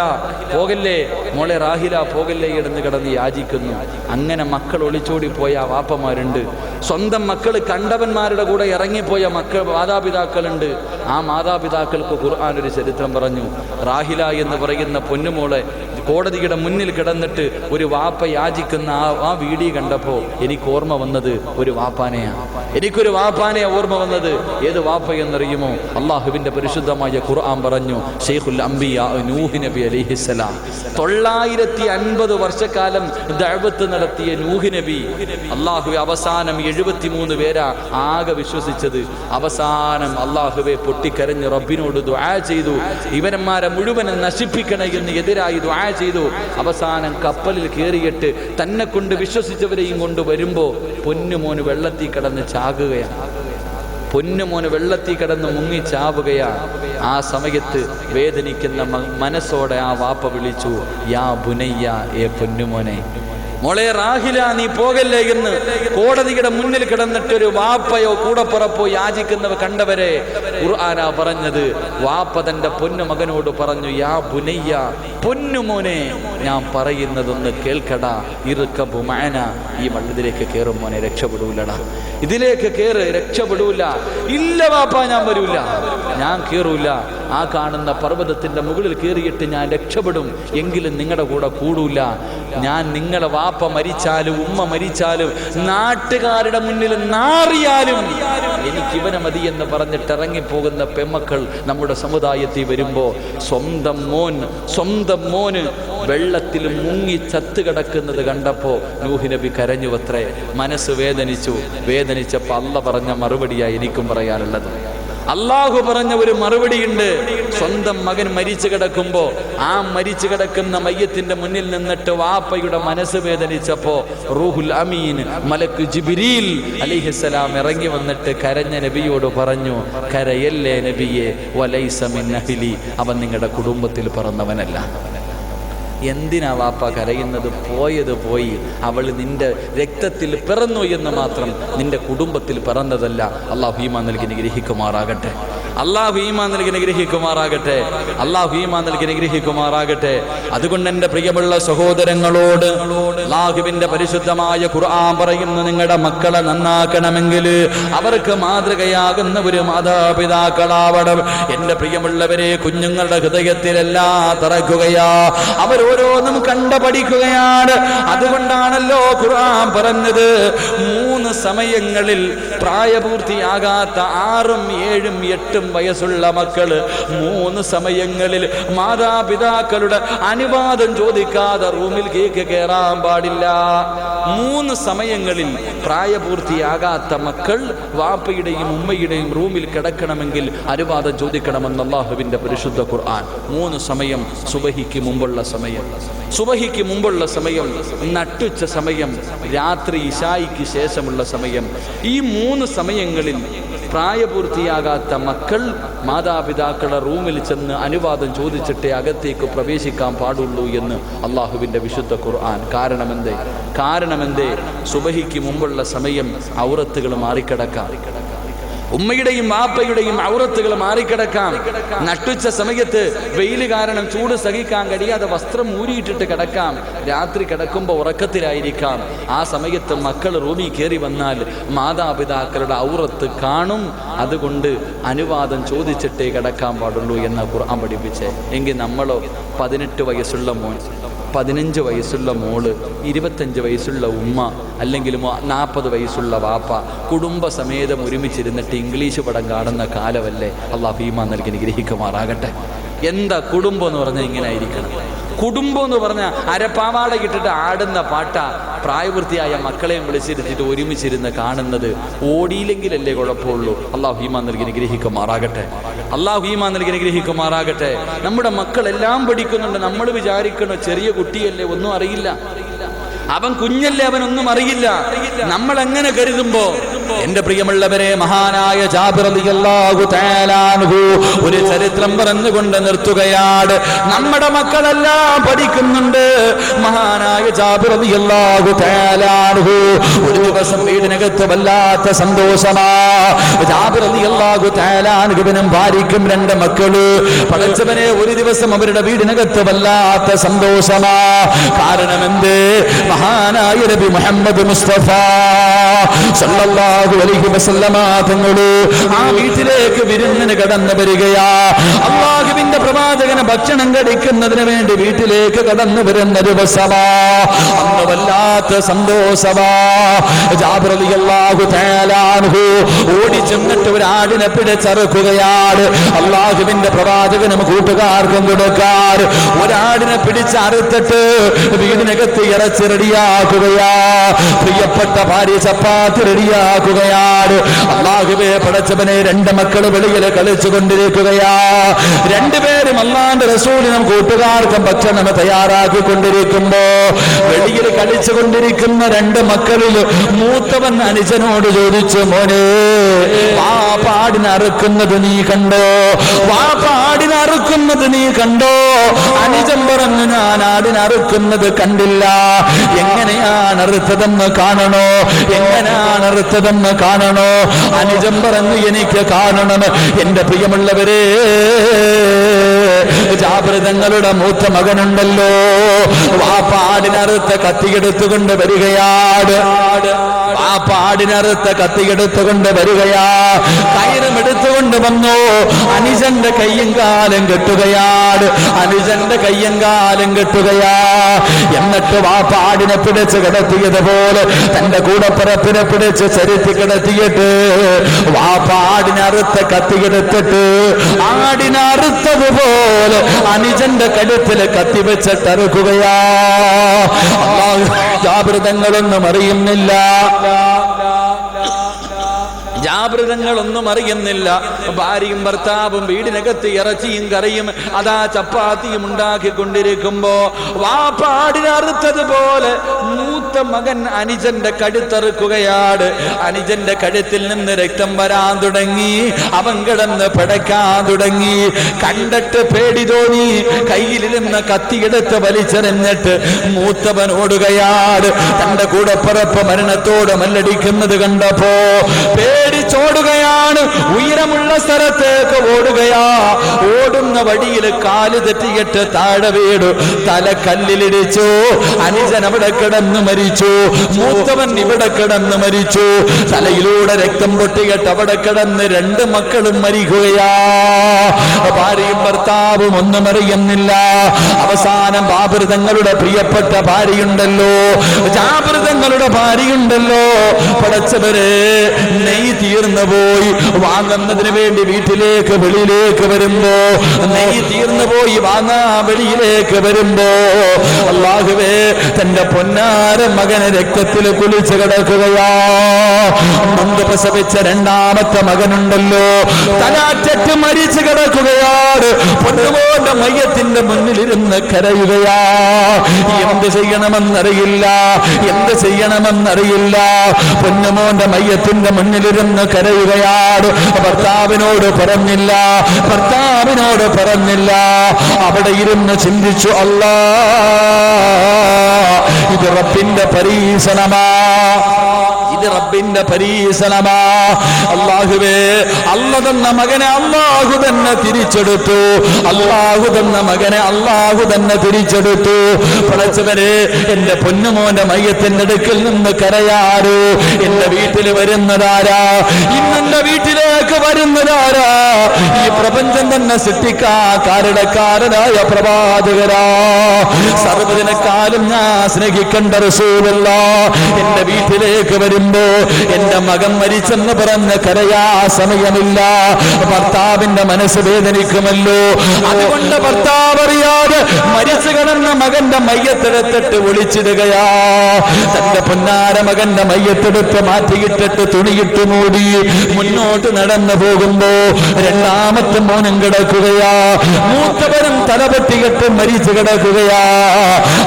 പോകല്ലേ മോളെ, റാഹില പോകല്ലേ എന്ന് കിടന്ന് യാചിക്കുന്നു. അങ്ങനെ മക്കൾ ഒളിച്ചോടി പോയ വാപ്പമാരുണ്ട്. സ്വന്തം മക്കൾ കണ്ടവന്മാരുടെ കൂടെ ഇറങ്ങിപ്പോയ മാതാപിതാക്കളുണ്ട്. ആ മാതാപിതാക്കൾക്ക് ഖുർആൻ ഒരു ചരിത്രം പറഞ്ഞു. റാഹില എന്ന് പറയുന്ന പൊന്നുമോളെ കോടതിയുടെ മുന്നിൽ കിടന്നിട്ട് ഒരു വാപ്പ യാചിക്കുന്ന ആ വീഡിയോ കണ്ടപ്പോൾ എനിക്ക് ഓർമ്മ വന്നത് ഒരു വാപ്പാനെയാണ്. എനിക്കൊരു വാപ്പാനെ ഓർമ്മ വന്നത്. ഏത് വാപ്പ എന്നറിയുമോ? അള്ളാഹുവിന്റെ പരിശുദ്ധമായ ഖുർആൻ പറഞ്ഞു, ശൈഖുൽ അംബിയ നൂഹ് നബി അലൈഹിസ്സലാം. 950 വർഷക്കാലം ദഅവത്ത് നടത്തിയ നൂഹ് നബി, അള്ളാഹുവെ അവസാനം 73 പേരാ ആകെ വിശ്വസിച്ചത്. അവസാനം അള്ളാഹുവെ പൊട്ടിക്കരഞ്ഞ് റബ്ബിനോട് ദുആ ചെയ്തു, ഇവന്മാരെ മുഴുവനും നശിപ്പിക്കണേ എന്ന് എതിരായി ദുആ ചെയ്തു. അവസാനം കപ്പലിൽ കയറിയിട്ട് തന്നെ കൊണ്ട് വിശ്വസിച്ചവരെയും കൊണ്ട് വരുമ്പോ പൊന്നുമോന് വെള്ളത്തിൽ കിടന്ന് ചാകുകയാണ്. പൊന്നുമോന് വെള്ളത്തിൽ കിടന്ന് മുങ്ങി ചാവുകയാണ്. ആ സമയത്ത് വേദനിക്കുന്ന മനസ്സോടെ ആ വാപ്പ വിളിച്ചു, യാ ബുനയ്യ, ഏ പൊന്നുമോനെ, മോളെ റാഹില നീ പോകല്ലേ എന്ന് കോടതിയുടെ മുന്നിൽ കിടന്നിട്ടൊരു വാപ്പയോ കൂടപ്പുറപ്പോ യാചിക്കുന്നവ കണ്ടവരെ ഖുർആനാ പറഞ്ഞത്. വാപ്പ തന്റെ പൊന്നുമകനോട് പറഞ്ഞു, യാ ബുനയ്യ, പൊന്നുമോനെ, ഞാൻ പറയുന്നതൊന്ന് കേൾക്കടാ, ഇർകബു മഅന, ഈ വള്ളത്തിലേക്ക് കയറും മോനെ, രക്ഷപ്പെടൂലടാ, ഇതിലേക്ക് കയറ്, രക്ഷപ്പെടൂല. ഇല്ല വാപ്പ, ഞാൻ വരൂല, ഞാൻ കയറൂല. ആ കാണുന്ന പർവ്വതത്തിന്റെ മുകളിൽ കയറിയിട്ട് ഞാൻ രക്ഷപ്പെടും, എങ്കിലും നിങ്ങളുടെ കൂടെ കൂടൂല. ഞാൻ നിങ്ങളെ വാപ്പ മരിച്ചാലും ഉമ്മ മരിച്ചാലും നാട്ടുകാരുടെ മുന്നിൽ നാറിയാലും എനിക്ക് ഇവനെ മതി എന്ന് പറഞ്ഞിട്ട് ഇറങ്ങിപ്പോകുന്ന പെമ്മക്കൾ നമ്മുടെ സമുദായത്തിൽ വരുമ്പോൾ സ്വന്തം മോന് വെള്ളത്തിൽ മുങ്ങി ചത്ത് കിടക്കുന്നത് കണ്ടപ്പോൾ നൂഹ് നബി കരഞ്ഞുവത്രേ. മനസ്സ് വേദനിച്ചപ്പോൾ അള്ള പറഞ്ഞ മറുപടിയായി എനിക്കും പറയാനുള്ളത്. അള്ളാഹു പറഞ്ഞ ഒരു മറുപടിയുണ്ട്. സ്വന്തം മകൻ മരിച്ചു കിടക്കുമ്പോ ആ മരിച്ചു കിടക്കുന്ന മയ്യത്തിന്റെ മുന്നിൽ നിന്നിട്ട് വാപ്പയുടെ മനസ്സ് വേദനിച്ചപ്പോ റൂഹുൽ അമീൻ മലക്ക് ജിബ്രീൽ അലൈഹിസ്സലാം ഇറങ്ങി വന്നിട്ട് കരഞ്ഞ നബിയോട് പറഞ്ഞു, കരയല്ലേ നബിയെ, വലൈസ മിൻ അഹ്ലി, അവൻ നിങ്ങളുടെ കുടുംബത്തിൽ പിറന്നവനല്ല. എന്തിനാ വാപ്പ കരയുന്നത്? പോയത് പോയി, അവൾ നിന്റെ രക്തത്തിൽ പിറന്നു എന്ന് മാത്രം, നിന്റെ കുടുംബത്തിൽ പിറന്നതല്ല. അല്ലാഹു ഈമാൻ നൽകി അനുഗ്രഹിക്കുമാറാകട്ടെ. അല്ലാഹു ഈമാൻ നൽകി അനുഗ്രഹിക്കുമാറാകട്ടെ. അല്ലാഹു ഈമാൻ നൽകി അനുഗ്രഹിക്കുമാറാകട്ടെ. അതുകൊണ്ട് എൻ്റെ പ്രിയമുള്ള സഹോദരങ്ങളോട് അല്ലാഹുവിന്റെ പരിശുദ്ധമായ ഖുർആൻ പറയുന്നു, നിങ്ങളുടെ മക്കളെ നന്നാക്കണമെങ്കിൽ അവർക്ക് മാതൃകയാകുന്ന ഒരു മാതാപിതാക്കളാവണം. എൻ്റെ പ്രിയമുള്ളവരെ, കുഞ്ഞുങ്ങളുടെ ഹൃദയത്തിലെല്ലാം തറക്കുകയാ, അവരോരോന്നും കണ്ടു പഠിക്കുകയാണ്. അതുകൊണ്ടാണല്ലോ ഖുർആൻ പറഞ്ഞത് 3 സമയങ്ങളിൽ പ്രായപൂർത്തിയാകാത്ത 6, 7, 8 വയസ്സുള്ള മക്കള് 3 സമയങ്ങളിൽ മാതാപിതാക്കളുടെ അനുവാദം ചോദിക്കാതെ റൂമിൽ കയറാൻ പാടില്ല. 3 സമയങ്ങളിൽ പ്രായപൂർത്തിയാകാത്ത മക്കൾ വാപ്പയുടെയും ഉമ്മയുടെയും റൂമിൽ കിടക്കണമെങ്കിൽ അനുവാദം ചോദിക്കണമെന്ന് അല്ലാഹുവിന്റെ പരിശുദ്ധ ഖുർആൻ. 3 സമയം: സുബഹിക്ക് മുമ്പുള്ള സമയം, സുബഹിക്ക് മുമ്പുള്ള സമയം, നട്ടുച്ച സമയം, രാത്രി ഇശായിക്ക് ശേഷമുള്ള സമയം. ഈ 3 സമയങ്ങളിൽ പ്രായപൂർത്തിയാകാത്ത മക്കൾ മാതാപിതാക്കളുടെ റൂമിൽ ചെന്ന് അനുവാദം ചോദിച്ചിട്ടേ അകത്തേക്ക് പ്രവേശിക്കാൻ പാടുള്ളൂ എന്ന് അള്ളാഹുവിൻ്റെ വിശുദ്ധ ഖുർആൻ. കാരണമെന്തേ? സുബഹിക്ക് മുമ്പുള്ള സമയം ഔറത്തുകൾ മാറിക്കിടക്കാം, ഉമ്മയുടെയും വാപ്പയുടെയും ഔറത്തുകൾ മാറിക്കിടക്കാം. നട്ടുച്ച സമയത്ത് വെയിൽ കാരണം ചൂട് സഹിക്കാൻ കഴിയാതെ വസ്ത്രം ഊരിയിട്ടിട്ട് കിടക്കാം. രാത്രി കിടക്കുമ്പോൾ ഉറക്കത്തിലായിരിക്കാം. ആ സമയത്ത് മക്കൾ റൂമിൽ കയറി വന്നാൽ മാതാപിതാക്കളുടെ ഔറത്ത് കാണും. അതുകൊണ്ട് അനുവാദം ചോദിച്ചിട്ടേ കിടക്കാൻ പാടുള്ളൂ എന്ന് ഖുർആൻ പഠിപ്പിച്ചേ. എങ്കിൽ നമ്മളോ 18 വയസ്സുള്ള മോൻ, 15 വയസ്സുള്ള മോള്, 25 വയസ്സുള്ള ഉമ്മ, അല്ലെങ്കിൽ 40 വയസ്സുള്ള വാപ്പ കുടുംബസമേതം ഒരുമിച്ചിരുന്നിട്ട് ഇംഗ്ലീഷ് പടം കാണുന്ന കാലമല്ലേ? അല്ലാഹു ഈമാൻ നൽകി അനുഗ്രഹിക്കുമാറാകട്ടെ. എന്താ കുടുംബം എന്ന് പറഞ്ഞാൽ ഇങ്ങനെ ആയിരിക്കണം. കുടുംബം എന്ന് പറഞ്ഞാൽ അരപ്പാവാട ഇട്ടിട്ട് ആടുന്ന പാട്ട. പ്രായപൂർത്തിയായ മക്കളെയും വിളിച്ചിരുത്തിട്ട് ഒരുമിച്ചിരുന്ന് കാണുന്നത്. ഓടിയില്ലെങ്കിലല്ലേ കുഴപ്പമുള്ളൂ. അല്ലാഹു ഈമാൻ നൽകി അനുഗ്രഹിക്കുമാറാകട്ടെ. അല്ലാഹു ഈമാൻ നൽകി അനുഗ്രഹിക്കുമാറാകട്ടെ. നമ്മുടെ മക്കളെല്ലാം പഠിക്കുന്നുണ്ട്. നമ്മൾ വിചാരിക്കണോ ചെറിയ കുട്ടിയല്ലേ, ഒന്നും അറിയില്ല. അവൻ കുഞ്ഞല്ലേ, അവനൊന്നും അറിയില്ല. നമ്മൾ എങ്ങനെ കരുതുമ്പോ എന്റെ പ്രിയമുള്ളവരെ, മഹാനായ ജാബിർ റളിയല്ലാഹു തആല അൻഹു ഒരു ചരിത്രം പറഞ്ഞുകൊണ്ട് നിർത്തുകയാണ്. നമ്മുടെ മക്കളെല്ലാം പഠിക്കുന്നുണ്ട്. മഹാനായ ജാബിർ റളിയല്ലാഹു തആല അൻഹു ഒരു ദിവസം വീടിനകത്ത് വല്ലാത്ത സന്തോഷമാ. ജാബിർ റളിയല്ലാഹു തആല അൻഹുവിനും ഭാര്യയ്ക്കും 2 മക്കള്. പടച്ചവനെ, ഒരു ദിവസം അവരുടെ വീടിനകത്ത് വല്ലാത്ത സന്തോഷമാ. കാരണം എന്ത്? മഹാനായ നബി മുഹമ്മദ് മുസ്തഫ സല്ലല്ലാഹു അലൈഹി വസല്ലമ തങ്ങള് ആ വീട്ടിലേക്ക് വിരുന്നിന് കടന്നു വരികയാ. അല്ലാഹുവിന്റെ പ്രവാചകന് ഭക്ഷണം കഴിക്കുന്നതിന് വേണ്ടി വീട്ടിലേക്ക് കടന്നു വരുന്ന ദിവസമാ. അന്ന് വല്ലാത്ത സന്തോഷമാ. ജാബിർ റളിയല്ലാഹു തആല അൻഹു ഓടി ചെന്നിട്ട് ഒരു ആടിനെ പിടിച്ചറുക്കുകയാണ്. അല്ലാഹുവിന്റെ പ്രവാചകനും കൂട്ടുകാർക്കും കൊടുക്കാൻ ഒരാടിനെ പിടിച്ചറുത്തിട്ട് വീടിനകത്ത് ഇറച്ചി റെഡിയാക്കുകയാ. പ്രിയപ്പെട്ട ഭാര്യ ചപ്പാത്തി റെഡിയാക്കുകയാണ്. അല്ലാഹുവേ, പടച്ചവനെ, 2 മക്കള് വെളിയിൽ കളിച്ചു കൊണ്ടിരിക്കുകയാ. 2 പേരും അല്ലാഹുവിന്റെ റസൂലിനും കൂട്ടുകാർക്കും ഭക്ഷണം തയ്യാറാക്കി കൊണ്ടിരിക്കുമ്പോ വെളിയിൽ കളിച്ചു കൊണ്ടിരിക്കുന്ന 2 മക്കളിൽ മൂത്തവൻ അനുജനോട് ചോദിച്ചു, മോനെ, വാപ്പാടിനറുക്കുന്നത് നീ കണ്ടോ? വാപ്പാടിനറുക്കുന്നത് നീ കണ്ടോ? അനുജൻ പറഞ്ഞു, ഞാൻ ആടിനറുക്കുന്നത് കണ്ടില്ല. എങ്ങനെയാണ് അറുത്തതെന്ന് കാണണോ? എങ്ങനെയാണ് അറുത്തതെന്ന് കാണണോ? അനുജൻ പറഞ്ഞു, എനിക്ക് കാണണം. എന്റെ പ്രിയമുള്ളവരെ, ജാബിർ തങ്ങളുടെ മൂത്ത മകനുണ്ടല്ലോ, വാപ്പാടിനറുത്ത കത്തിയെടുത്തുകൊണ്ട് വരികയാണ്. വാപ്പാടിനറുത്ത കത്തിയെടുത്തുകൊണ്ട് വരികയാ. കയറും എടുത്തുകൊണ്ട് വന്നു. അനുജന്റെ കയ്യും കാലും കെട്ടുകയാണ്. അനുജന്റെ കയ്യും കാലും കെട്ടുകയാ. എന്നിട്ട് വാപ്പാടിനെ പിടിച്ച് കിടത്തിയതുപോലെ തന്റെ കൂടപ്പിറപ്പിനെ പിടിച്ച് ചരിത്തി കിടത്തിയിട്ട് വാപ്പാടിനറുത്ത കത്തിയെടുത്തിട്ട് ആടിനറുത്തതുപോലെ അനുജന്റെ കഴുത്തിൽ കത്തിവെച്ചിട്ട് അറുക്കുകയാ. ജാബിർ തങ്ങളൊന്നും അറിയുന്നില്ല. ജാബിറുകളൊന്നും അറിയുന്നില്ല. ഭാര്യയും ഭർത്താവും വീടിനകത്ത് ഇറച്ചിയും കറിയും അതാ ചപ്പാത്തിയും ഉണ്ടാക്കിക്കൊണ്ടിരിക്കുമ്പോ വാപ്പാടിനറുത്തതുപോലെ മൂത്ത മകൻ അനുജന്റെ കഴുത്തറുക്കുകയാണ്. അനുജന്റെ കഴുത്തിൽ നിന്ന് രക്തം വരാൻ തുടങ്ങി. അവൻ കിടന്ന് പിടയ്ക്കാൻ തുടങ്ങി. കണ്ടിട്ട് പേടി തോന്നി. കയ്യിലിരുന്ന കത്തിയെടുത്ത് വലിച്ചെറിഞ്ഞിട്ട് മൂത്തവൻ ഓടുകയാണ്. തന്റെ കൂടപ്പിറപ്പ് മരണത്തോട് മല്ലടിക്കുന്നത് കണ്ടപ്പോ പേടിച്ചോടുകയാണ്. ഉയരമുള്ള സ്ഥലത്തേക്ക് ഓടുകയാ. ഓടുന്ന വഴിയിൽ കാല് തെറ്റിയിട്ട് താഴെ വീണു. തല കല്ലിലിടിച്ചു. അനുജൻ അവിടെ കിടന്ന് മരിച്ചു. മൂത്തവൻ ഇവിടെ കിടന്ന് മരിച്ചു. തലയിലൂടെ രക്തം പൊട്ടിയിട്ട് അവിടെ കിടന്ന് 2 മക്കളും മരിക്കുകയാ. ഭാര്യയും ഭർത്താവും ഒന്നും അറിയുന്നില്ല. അവസാനം ജാബിർ തങ്ങളുടെ പ്രിയപ്പെട്ട ഭാര്യയുണ്ടല്ലോ, ജാബിർ തങ്ങളുടെ ഭാര്യയുണ്ടല്ലോ, പടച്ചവരെ, നെയ്യ് തീർന്നു പോയി. വാങ്ങുന്നതിന് വേണ്ടി വീട്ടിലേക്ക് വെളിയിലേക്ക് വരുമ്പോ നെയ്യ് തീർന്നു പോയി. വാങ്ങാ വെളിയിലേക്ക് വരുമ്പോ അല്ലാഹുവേ, തന്റെ പൊന്നാര മകന് രക്തത്തിൽ കുളിച്ച് കിടക്കുകയാ. നൊന്ത് പ്രസവിച്ച 2ാമത്തെ മകനുണ്ടല്ലോ, തലാറ്ററ്റ് മരിച്ചു കിടക്കുകയാണ്. പൊന്നുമോന്റെ മയ്യത്തിന്റെ മുന്നിലിരുന്ന് കരയുകയാ. എന്ത് ചെയ്യണമെന്നറിയില്ല, എന്ത് ചെയ്യണമെന്നറിയില്ല. പൊന്നുമോന്റെ മയ്യത്തിന്റെ മുന്നിലിരുന്ന് കരയുകയാണ്. ഭർത്താവിനോട് പറഞ്ഞില്ല, ഭർത്താവിനോട് പറഞ്ഞില്ല. അവിടെ ഇരുന്ന് ചിന്തിച്ചു, അല്ലാ, ഇത് റബ്ബിന്റെ പരീക്ഷണമാ, ഇത് റബ്ബിന്റെ പരീക്ഷണമാ. അല്ലാഹുവേ, അല്ല തന്ന മകനെ അല്ലാഹു തന്നെ തിരിച്ചെടുത്തു. അല്ലാഹു തന്ന മകനെ അല്ലാഹു തന്നെ തിരിച്ചെടുത്തു. പടച്ചവനെ, എന്റെ പൊന്നുമോന്റെ മയ്യത്തിന്റെ അടുക്കൽ നിന്ന് കരയാറ്. എന്റെ വീട്ടിൽ വരുന്നതാരാ? ഇന്നെന്റെ വീട്ടിലേക്ക് വരുന്നതാരാ? ഈ പ്രപഞ്ചം തന്നെ സൃഷ്ടിക്കാരനായ പ്രവാചകരാ. സർവ്വതിനെക്കാളും ഞാൻ സ്നേഹിക്കേണ്ട റസൂലുള്ളാഹ് എന്റെ വീട്ടിലേക്ക് വരുമ്പോ വരുമ്പോ എന്റെ മകൻ മരിച്ചെന്ന് പറഞ്ഞ് കരയാ സമയമില്ല. ഭർത്താവിന്റെ മനസ്സ് വേദനിക്കുമല്ലോ. അതുകൊണ്ട് ഭർത്താവ് അറിയാതെ മരിച്ചു കിടന്ന മകന്റെ മയ്യത്തെടുത്തിട്ട് ഒളിച്ചിടുകയാ. തന്റെ പൊന്നാര മകന്റെ മയ്യത്തെടുത്ത് മാറ്റിയിട്ടിട്ട് തുണിയിട്ട് മൂടി മുന്നോട്ട് നടന്നു പോകുമ്പോ രണ്ടാമത്തെ മോനും കിടക്കുകയാ. മൂത്തവനും തലപൊട്ടിയിട്ട് മരിച്ചു കിടക്കുകയാ.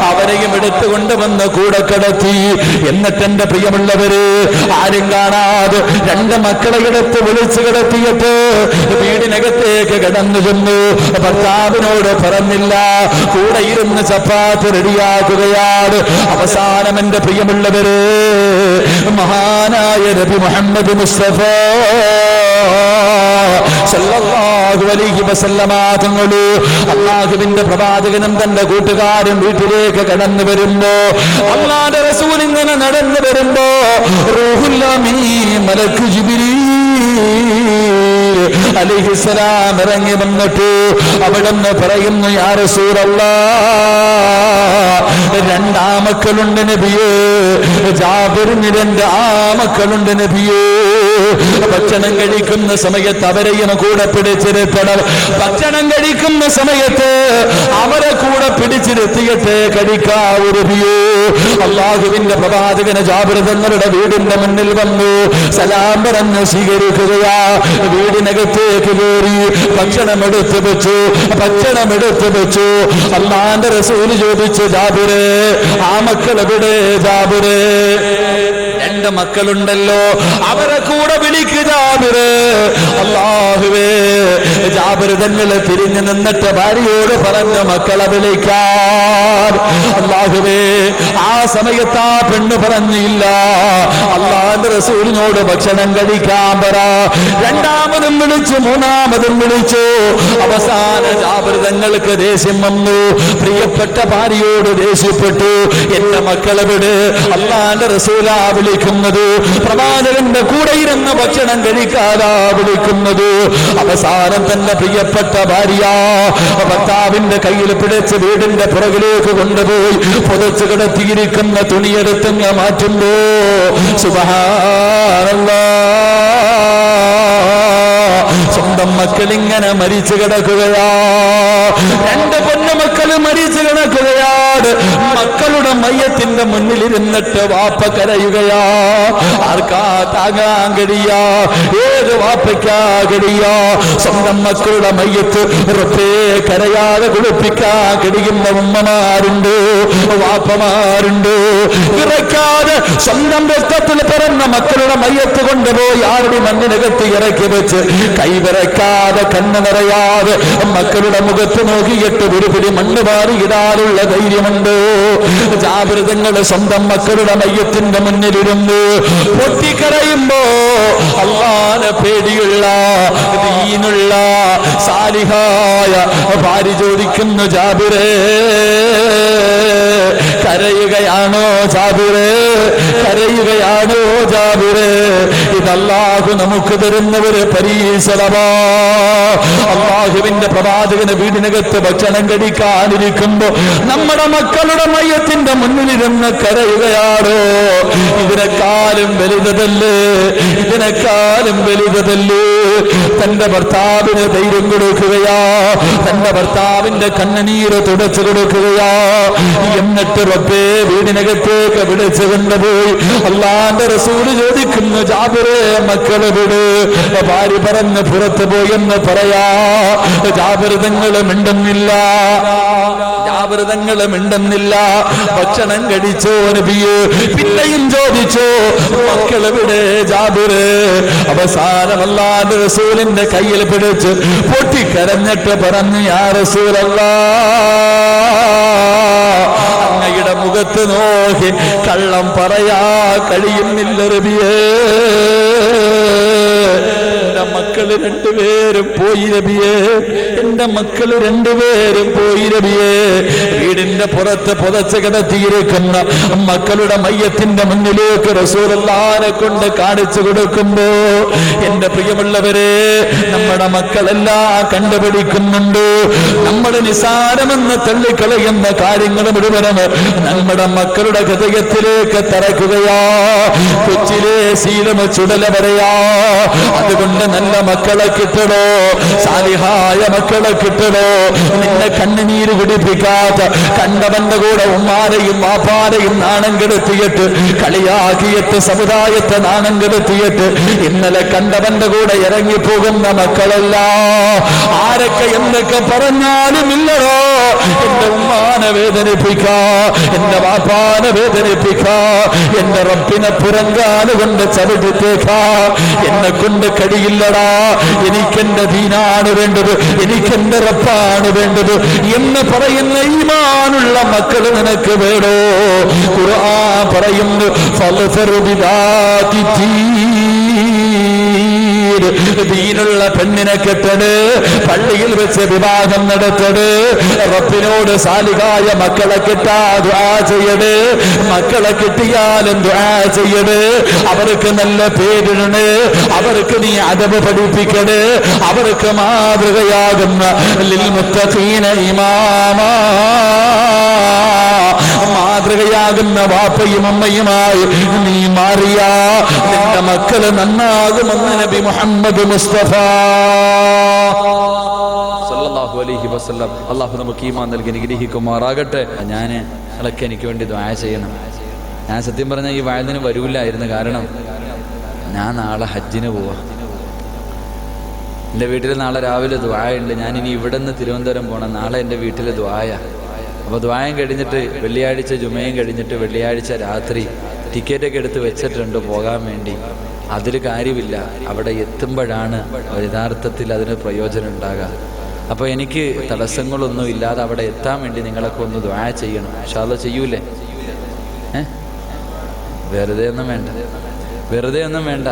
അവരെയും എടുത്തുകൊണ്ടുവന്ന് കൂടെ കിടത്തി. എന്നിട്ട് എന്റെ പ്രിയമുള്ളവര്, ആരും കാണാതെ രണ്ട് മക്കളെ എടുത്ത് വിളിച്ചു കിടത്തിയിട്ട് വീടിനകത്തേക്ക് കടന്നു ചെന്നു. ഭർത്താവിനോട് പറഞ്ഞില്ല, കൂടെ ഇരുന്ന് ചപ്പാത്തി റെഡിയാക്കുകയാണ്. അവസാനം എന്റെ പ്രിയമുള്ളവര്, മഹാനായ നബി മുഹമ്മദ് മുസ്തഫ സല്ലല്ലാഹു അലൈഹി വസല്ലമ തങ്ങള് അല്ലാഹുവിന്റെ പ്രവാചകനും തന്റെ കൂട്ടുകാരും വീട്ടിലേക്ക് കടന്നു വരുമ്പോ, അല്ലാഹുവിന്റെ റസൂൽ ഇങ്ങനെ നടന്നു വരുമ്പോ റൂഹുൽ അമീൻ മലക്ക് ജിബ്രീൽ അലൈഹിസ്സലാം ഇറങ്ങി വന്നിട്ട് അവിടുന്ന് പറയുന്നു, യാ റസൂലല്ലാഹ്, രണ്ടാമക്കളുണ്ട് നബിയേ. ജാബിറിന് രണ്ട് ആമക്കളുണ്ട് നബിയേ. ഭക്ഷണം കഴിക്കുന്ന സമയത്ത് അവരെയും കൂടെ പിടിച്ചിരുത്തണം. ഭക്ഷണം കഴിക്കുന്ന സമയത്ത് അവരെ കൂടെ പിടിച്ചിരുത്തിയിട്ട് കഴിക്കാവൂ നബിയേ. അല്ലാഹുവിന്റെ പ്രവാചകന് ജാബിർ തങ്ങളുടെ വീടിന്റെ മുന്നിൽ വന്നു സലാം പറഞ്ഞ് സ്വീകരിക്കുകയാ. വീടിനകത്തേക്ക് കയറി ഭക്ഷണം എടുത്തു വെച്ചു. അല്ലാഹുവിന്റെ റസൂൽ ചോദിച്ചു, ജാബിറേ, ആ മക്കൾ എവിടെ? ജാബിറേ, രണ്ട് മക്കളുണ്ടല്ലോ, അവരെ കൂടെ വിളിക്ക് ജാബിറേ. അല്ലാഹുവേ, ജാബിർ തങ്ങൾ തിരിഞ്ഞു നിന്നിട്ട് ഭാര്യയോട് പറഞ്ഞു, മക്കളെ വിളിക്കാൻ. അല്ലാഹുവേ, ആ സമയത്ത് ആ പെണ്ണ് പറഞ്ഞില്ല, അല്ലാഹുവിന്റെ റസൂലിനോട് ഭക്ഷണം കഴിക്കാൻ പറ. രണ്ടാമതും വിളിച്ചു, മൂന്നാമതും വിളിച്ചു. അവസാന ജാബിർ തങ്ങൾക്ക് ദേഷ്യം വന്നു. പ്രിയപ്പെട്ട ഭാര്യയോട് ദേഷ്യപ്പെട്ടു, എന്റെ മക്കളെവിടെ? അല്ലാഹുവിന്റെ റസൂലാ വിളിക്കുന്നത്, പ്രവാചകന്റെ കൂടെ ഇരുന്ന് ഭക്ഷണം കഴിക്കാതാ വിളിക്കുന്നത്. അവസാനം തന്നെ പ്രിയപ്പെട്ട ഭാര്യ ഭർത്താവിന്റെ കയ്യിൽ പിടിച്ച് വീടിന്റെ പുറകിലേക്ക് കൊണ്ടുപോയി പുതച്ചു കിടത്തിയിരിക്കുന്ന തുണിയെടുത്തങ്ങ് മാറ്റുമ്പോ സുബ്ഹാനല്ലാഹ്, സ്വന്തം മക്കളിങ്ങനെ മരിച്ചു കിടക്കുകയാ. രണ്ട് പൊന്നുമക്കള് മരിച്ചു കിടക്കുകയാണ്. മക്കളുടെ മയ്യത്തിന്റെ മുന്നിലിരുന്നിട്ട് വാപ്പ കരയുകയാ. ആർക്കാ താങ്ങാൻ കഴിയാ? ഏത് വാപ്പയ്ക്കാ കഴിയാ? സ്വന്തം മക്കളുടെ മയ്യത്ത് റബ്ബേ കരയാതെ കുളിപ്പിക്കാൻ കഴിയുന്ന ഉമ്മമാരുണ്ട്, വാപ്പമാരുണ്ട്. ഇറക്കാതെ സ്വന്തം രക്തത്തിൽ പിറന്ന മക്കളുടെ മയ്യത്ത് കൊണ്ടുപോയി ആരുടെ മണ്ണിനകത്ത് ഇറക്കി വെച്ച് കൈവിറക്കാതെ കണ്ണ് നിറയാതെ മക്കളുടെ മുഖത്ത് നോക്കിയിട്ട് ഒരു പിടി മണ്ണ് പാറിയിടാനുള്ള ധൈര്യമുണ്ട്. ജാബിർ തങ്ങൾ സ്വന്തം മക്കളുടെ മയ്യത്തിന്റെ മുന്നിലിരുന്ന് പൊട്ടിക്കരയുമ്പോ അല്ലാഹുവിനെ പേടിയുള്ള ദീനുള്ള സാലിഹായ ഭാര്യ ചോദിക്കുന്നു, ജാബിറേ, കരയുകയാണോ ജാബിറേ? കരയുകയാണോ ജാബിറേ? ഇതല്ലാഹു നമുക്ക് തരുന്ന ഒരു പരീക്ഷണമാ. അല്ലാഹുവിന്റെ പ്രവാചകന് വീടിനകത്ത് ഭക്ഷണം കഴിക്കാനിരിക്കുമ്പോ നമ്മുടെ മക്കളുടെ മയ്യത്തിന്റെ മുന്നിലിരുന്ന് കരയുകയാണോ? ഇതിനെക്കാളും വലുതല്ലേ? ഇതിനെക്കാളും വലുതല്ലേ? തന്റെ ഭർത്താവിന് ധൈര്യം കൊടുക്കുകയാ, തന്റെ ഭർത്താവിന്റെ കണ്ണുനീര് തുടച്ചു കൊടുക്കുകയാ. എന്നിട്ട് റബ്ബേ വീടിനകത്തേക്ക് വിളിച്ചു കൊണ്ടുപോയി അല്ലാഹുവിന്റെ റസൂല് ചോദിക്കുന്നു, ജാബിറേ, മക്കളെ വിട്. ഭാര്യ പറഞ്ഞ് പുറത്തു പോയെന്ന് പറയാ. ജാബിർ തങ്ങൾ മിണ്ടുന്നില്ല. ഭക്ഷണം കഴിച്ചോ നബിയേ? പിന്നെയും ചോദിച്ചോ, മക്കളെവിടെ ജാബിറേ? അവസാനം അല്ലാഹുവിന്റെ റസൂലിന്റെ കയ്യിൽ പിടിച്ച് പൊട്ടിക്കരഞ്ഞിട്ട് പറഞ്ഞു, യാ റസൂലല്ലാഹ്, അങ്ങയുടെ മുഖത്ത് നോക്കി കള്ളം പറയാ കഴിയുന്നില്ല നബിയേ. എന്റെ മക്കള് രണ്ടുപേരും പോയി നബിയേ. എന്റെ മക്കള് രണ്ടുപേരും പോയി നബിയേ. വീടിന്റെ വീടിന്റെ പുറത്ത് പുതച്ച് കിടത്തിയിരിക്കുന്ന മക്കളുടെ മയ്യത്തിന്റെ മുന്നിലേക്ക് റസൂലുള്ളാഹിനെ കൊണ്ട് കാണിച്ചു കൊടുക്കുമ്പോ എന്റെ പ്രിയമുള്ളവരെ, നമ്മുടെ മക്കളെല്ലാം കണ്ടുപിടിക്കുന്നുണ്ട്. നമ്മൾ നിസാരമെന്ന് തള്ളിക്കളയുന്ന കാര്യങ്ങൾ മുഴുവനും നമ്മുടെ മക്കളുടെ ഹൃദയത്തിലേക്ക് തറക്കുകയാ. കൊച്ചിലെ ശീലം ചുടല പറയാ. അതുകൊണ്ട് നല്ല മക്കളെ കിട്ടണോ, സാലിഹായ മക്കളെ കിട്ടണോ, നിന്നെ കണ്ണുനീര് കുടിപ്പിക്കാത്ത, കണ്ടവന്റെ കൂടെ ഉമ്മാരെയും വാപ്പാരെയും നാണം കെടുത്തിയിട്ട് കളിയാക്കിയിട്ട് സമുദായത്തെ നാണം കെടുത്തിയിട്ട് ഇന്നലെ കണ്ടവന്റെ കൂടെ ഇറങ്ങിപ്പോകുന്ന മക്കളല്ല. ആരൊക്കെ എന്തൊക്കെ പറഞ്ഞാലും ഇല്ലടോ, എന്റെ ഉമ്മാനെ വേദനിപ്പിക്കാ, എന്റെ വാപ്പാനെ വേദനിപ്പിക്കാ, എന്റെ റബ്ബിനെ പുറങ്കാലുകൊണ്ട് ചവിട്ടിത്തേക്കാ, എന്നെ കൊണ്ട് കഴിയില്ലടാ, എനിക്കെന്റെ ദീനാണ് വേണ്ടത്, എനിക്കെന്റെ റബ്ബാണ് വേണ്ടത് എന്ന് പറയുന്ന ഈമാനുള്ള മക്കൾ നിനക്ക് വേണോ? ഖുർആൻ പറയുന്നു, ഫൽഫർ ബിദാതി ദീനുള്ള പെണ്ണിനെ കെട്ടട്, പള്ളിയിൽ വെച്ച് വിവാഹം നടത്തട്, റബ്ബിനോട് സാലിഹായ മക്കളെ കിട്ടാ ദുആ ചെയ്യട്, മക്കളെ കിട്ടിയാലും ദുആ ചെയ്യട്, അവർക്ക് നല്ല പേരിടണ്, അവർക്ക് നീ അദബ് പഠിപ്പിക്കട്, അവർക്ക് മാതൃകയാകുന്ന ലിൽ മുത്തഖീന ഇമാമാ, മാതൃകയാകുന്ന വാപ്പയും അമ്മയുമായി നീ മാറിയ നിന്റെ മക്കള് നന്നാകുമെന്ന് നബി മുഹമ്മദ് മുസ്തഫ സല്ലല്ലാഹു അലൈഹി വസല്ലം. അള്ളാഹു നമുക്ക് ഈമാൻ നൽകി അനുഗ്രഹിക്കുമാറാകട്ടെ. ഞാനൊക്കെ എനിക്ക് വേണ്ടി ദുആ ചെയ്യണം. ഞാൻ സത്യം പറഞ്ഞാൽ ഈ വയലിന് വരൂലായിരുന്നു. കാരണം ഞാൻ നാളെ ഹജ്ജിന് പോവാ. എൻ്റെ വീട്ടിൽ നാളെ രാവിലെ ദുആയുണ്ട്. ഞാനിനി ഇവിടെ നിന്ന് തിരുവനന്തപുരം പോകണം. നാളെ എൻ്റെ വീട്ടിൽ ദുആയ. അപ്പോൾ ദുആയും കഴിഞ്ഞിട്ട് വെള്ളിയാഴ്ച ജുമയും കഴിഞ്ഞിട്ട് വെള്ളിയാഴ്ച രാത്രി ടിക്കറ്റൊക്കെ എടുത്ത് വെച്ചിട്ടുണ്ട് പോകാൻ വേണ്ടി. അതിൽ കാര്യമില്ല, അവിടെ എത്തുമ്പോഴാണ് യഥാർത്ഥത്തിൽ അതിന് പ്രയോജനം ഉണ്ടാകുക. അപ്പോൾ എനിക്ക് തടസ്സങ്ങളൊന്നും ഇല്ലാതെ അവിടെ എത്താൻ വേണ്ടി നിങ്ങളൊക്കെ ഒന്ന് ദുആ ചെയ്യണം. ഇൻഷാ അല്ലാഹ് ചെയ്യൂലേ? വെറുതെ ഒന്നും വേണ്ട, വെറുതെ ഒന്നും വേണ്ട.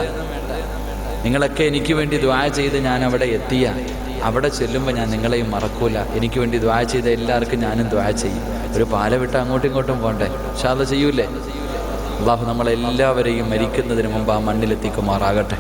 നിങ്ങളൊക്കെ എനിക്ക് വേണ്ടി ദുആ ചെയ്ത് ഞാൻ അവിടെ എത്തിയ, അവിടെ ചെല്ലുമ്പോൾ ഞാൻ നിങ്ങളെയും മറക്കൂല. എനിക്ക് വേണ്ടി ദുആ ചെയ്ത എല്ലാവർക്കും ഞാനും ദുആ ചെയ്യും. ഒരു പാല വിട്ട് അങ്ങോട്ടും ഇങ്ങോട്ടും പോണ്ടേ? ഇൻഷാ അല്ലാഹ് ചെയ്യൂലേ? അല്ലാഹു നമ്മളെല്ലാവരെയും മരിക്കുന്നതിന് മുമ്പ് ആ മണ്ണിലെത്തിക്കുമാറാകട്ടെ.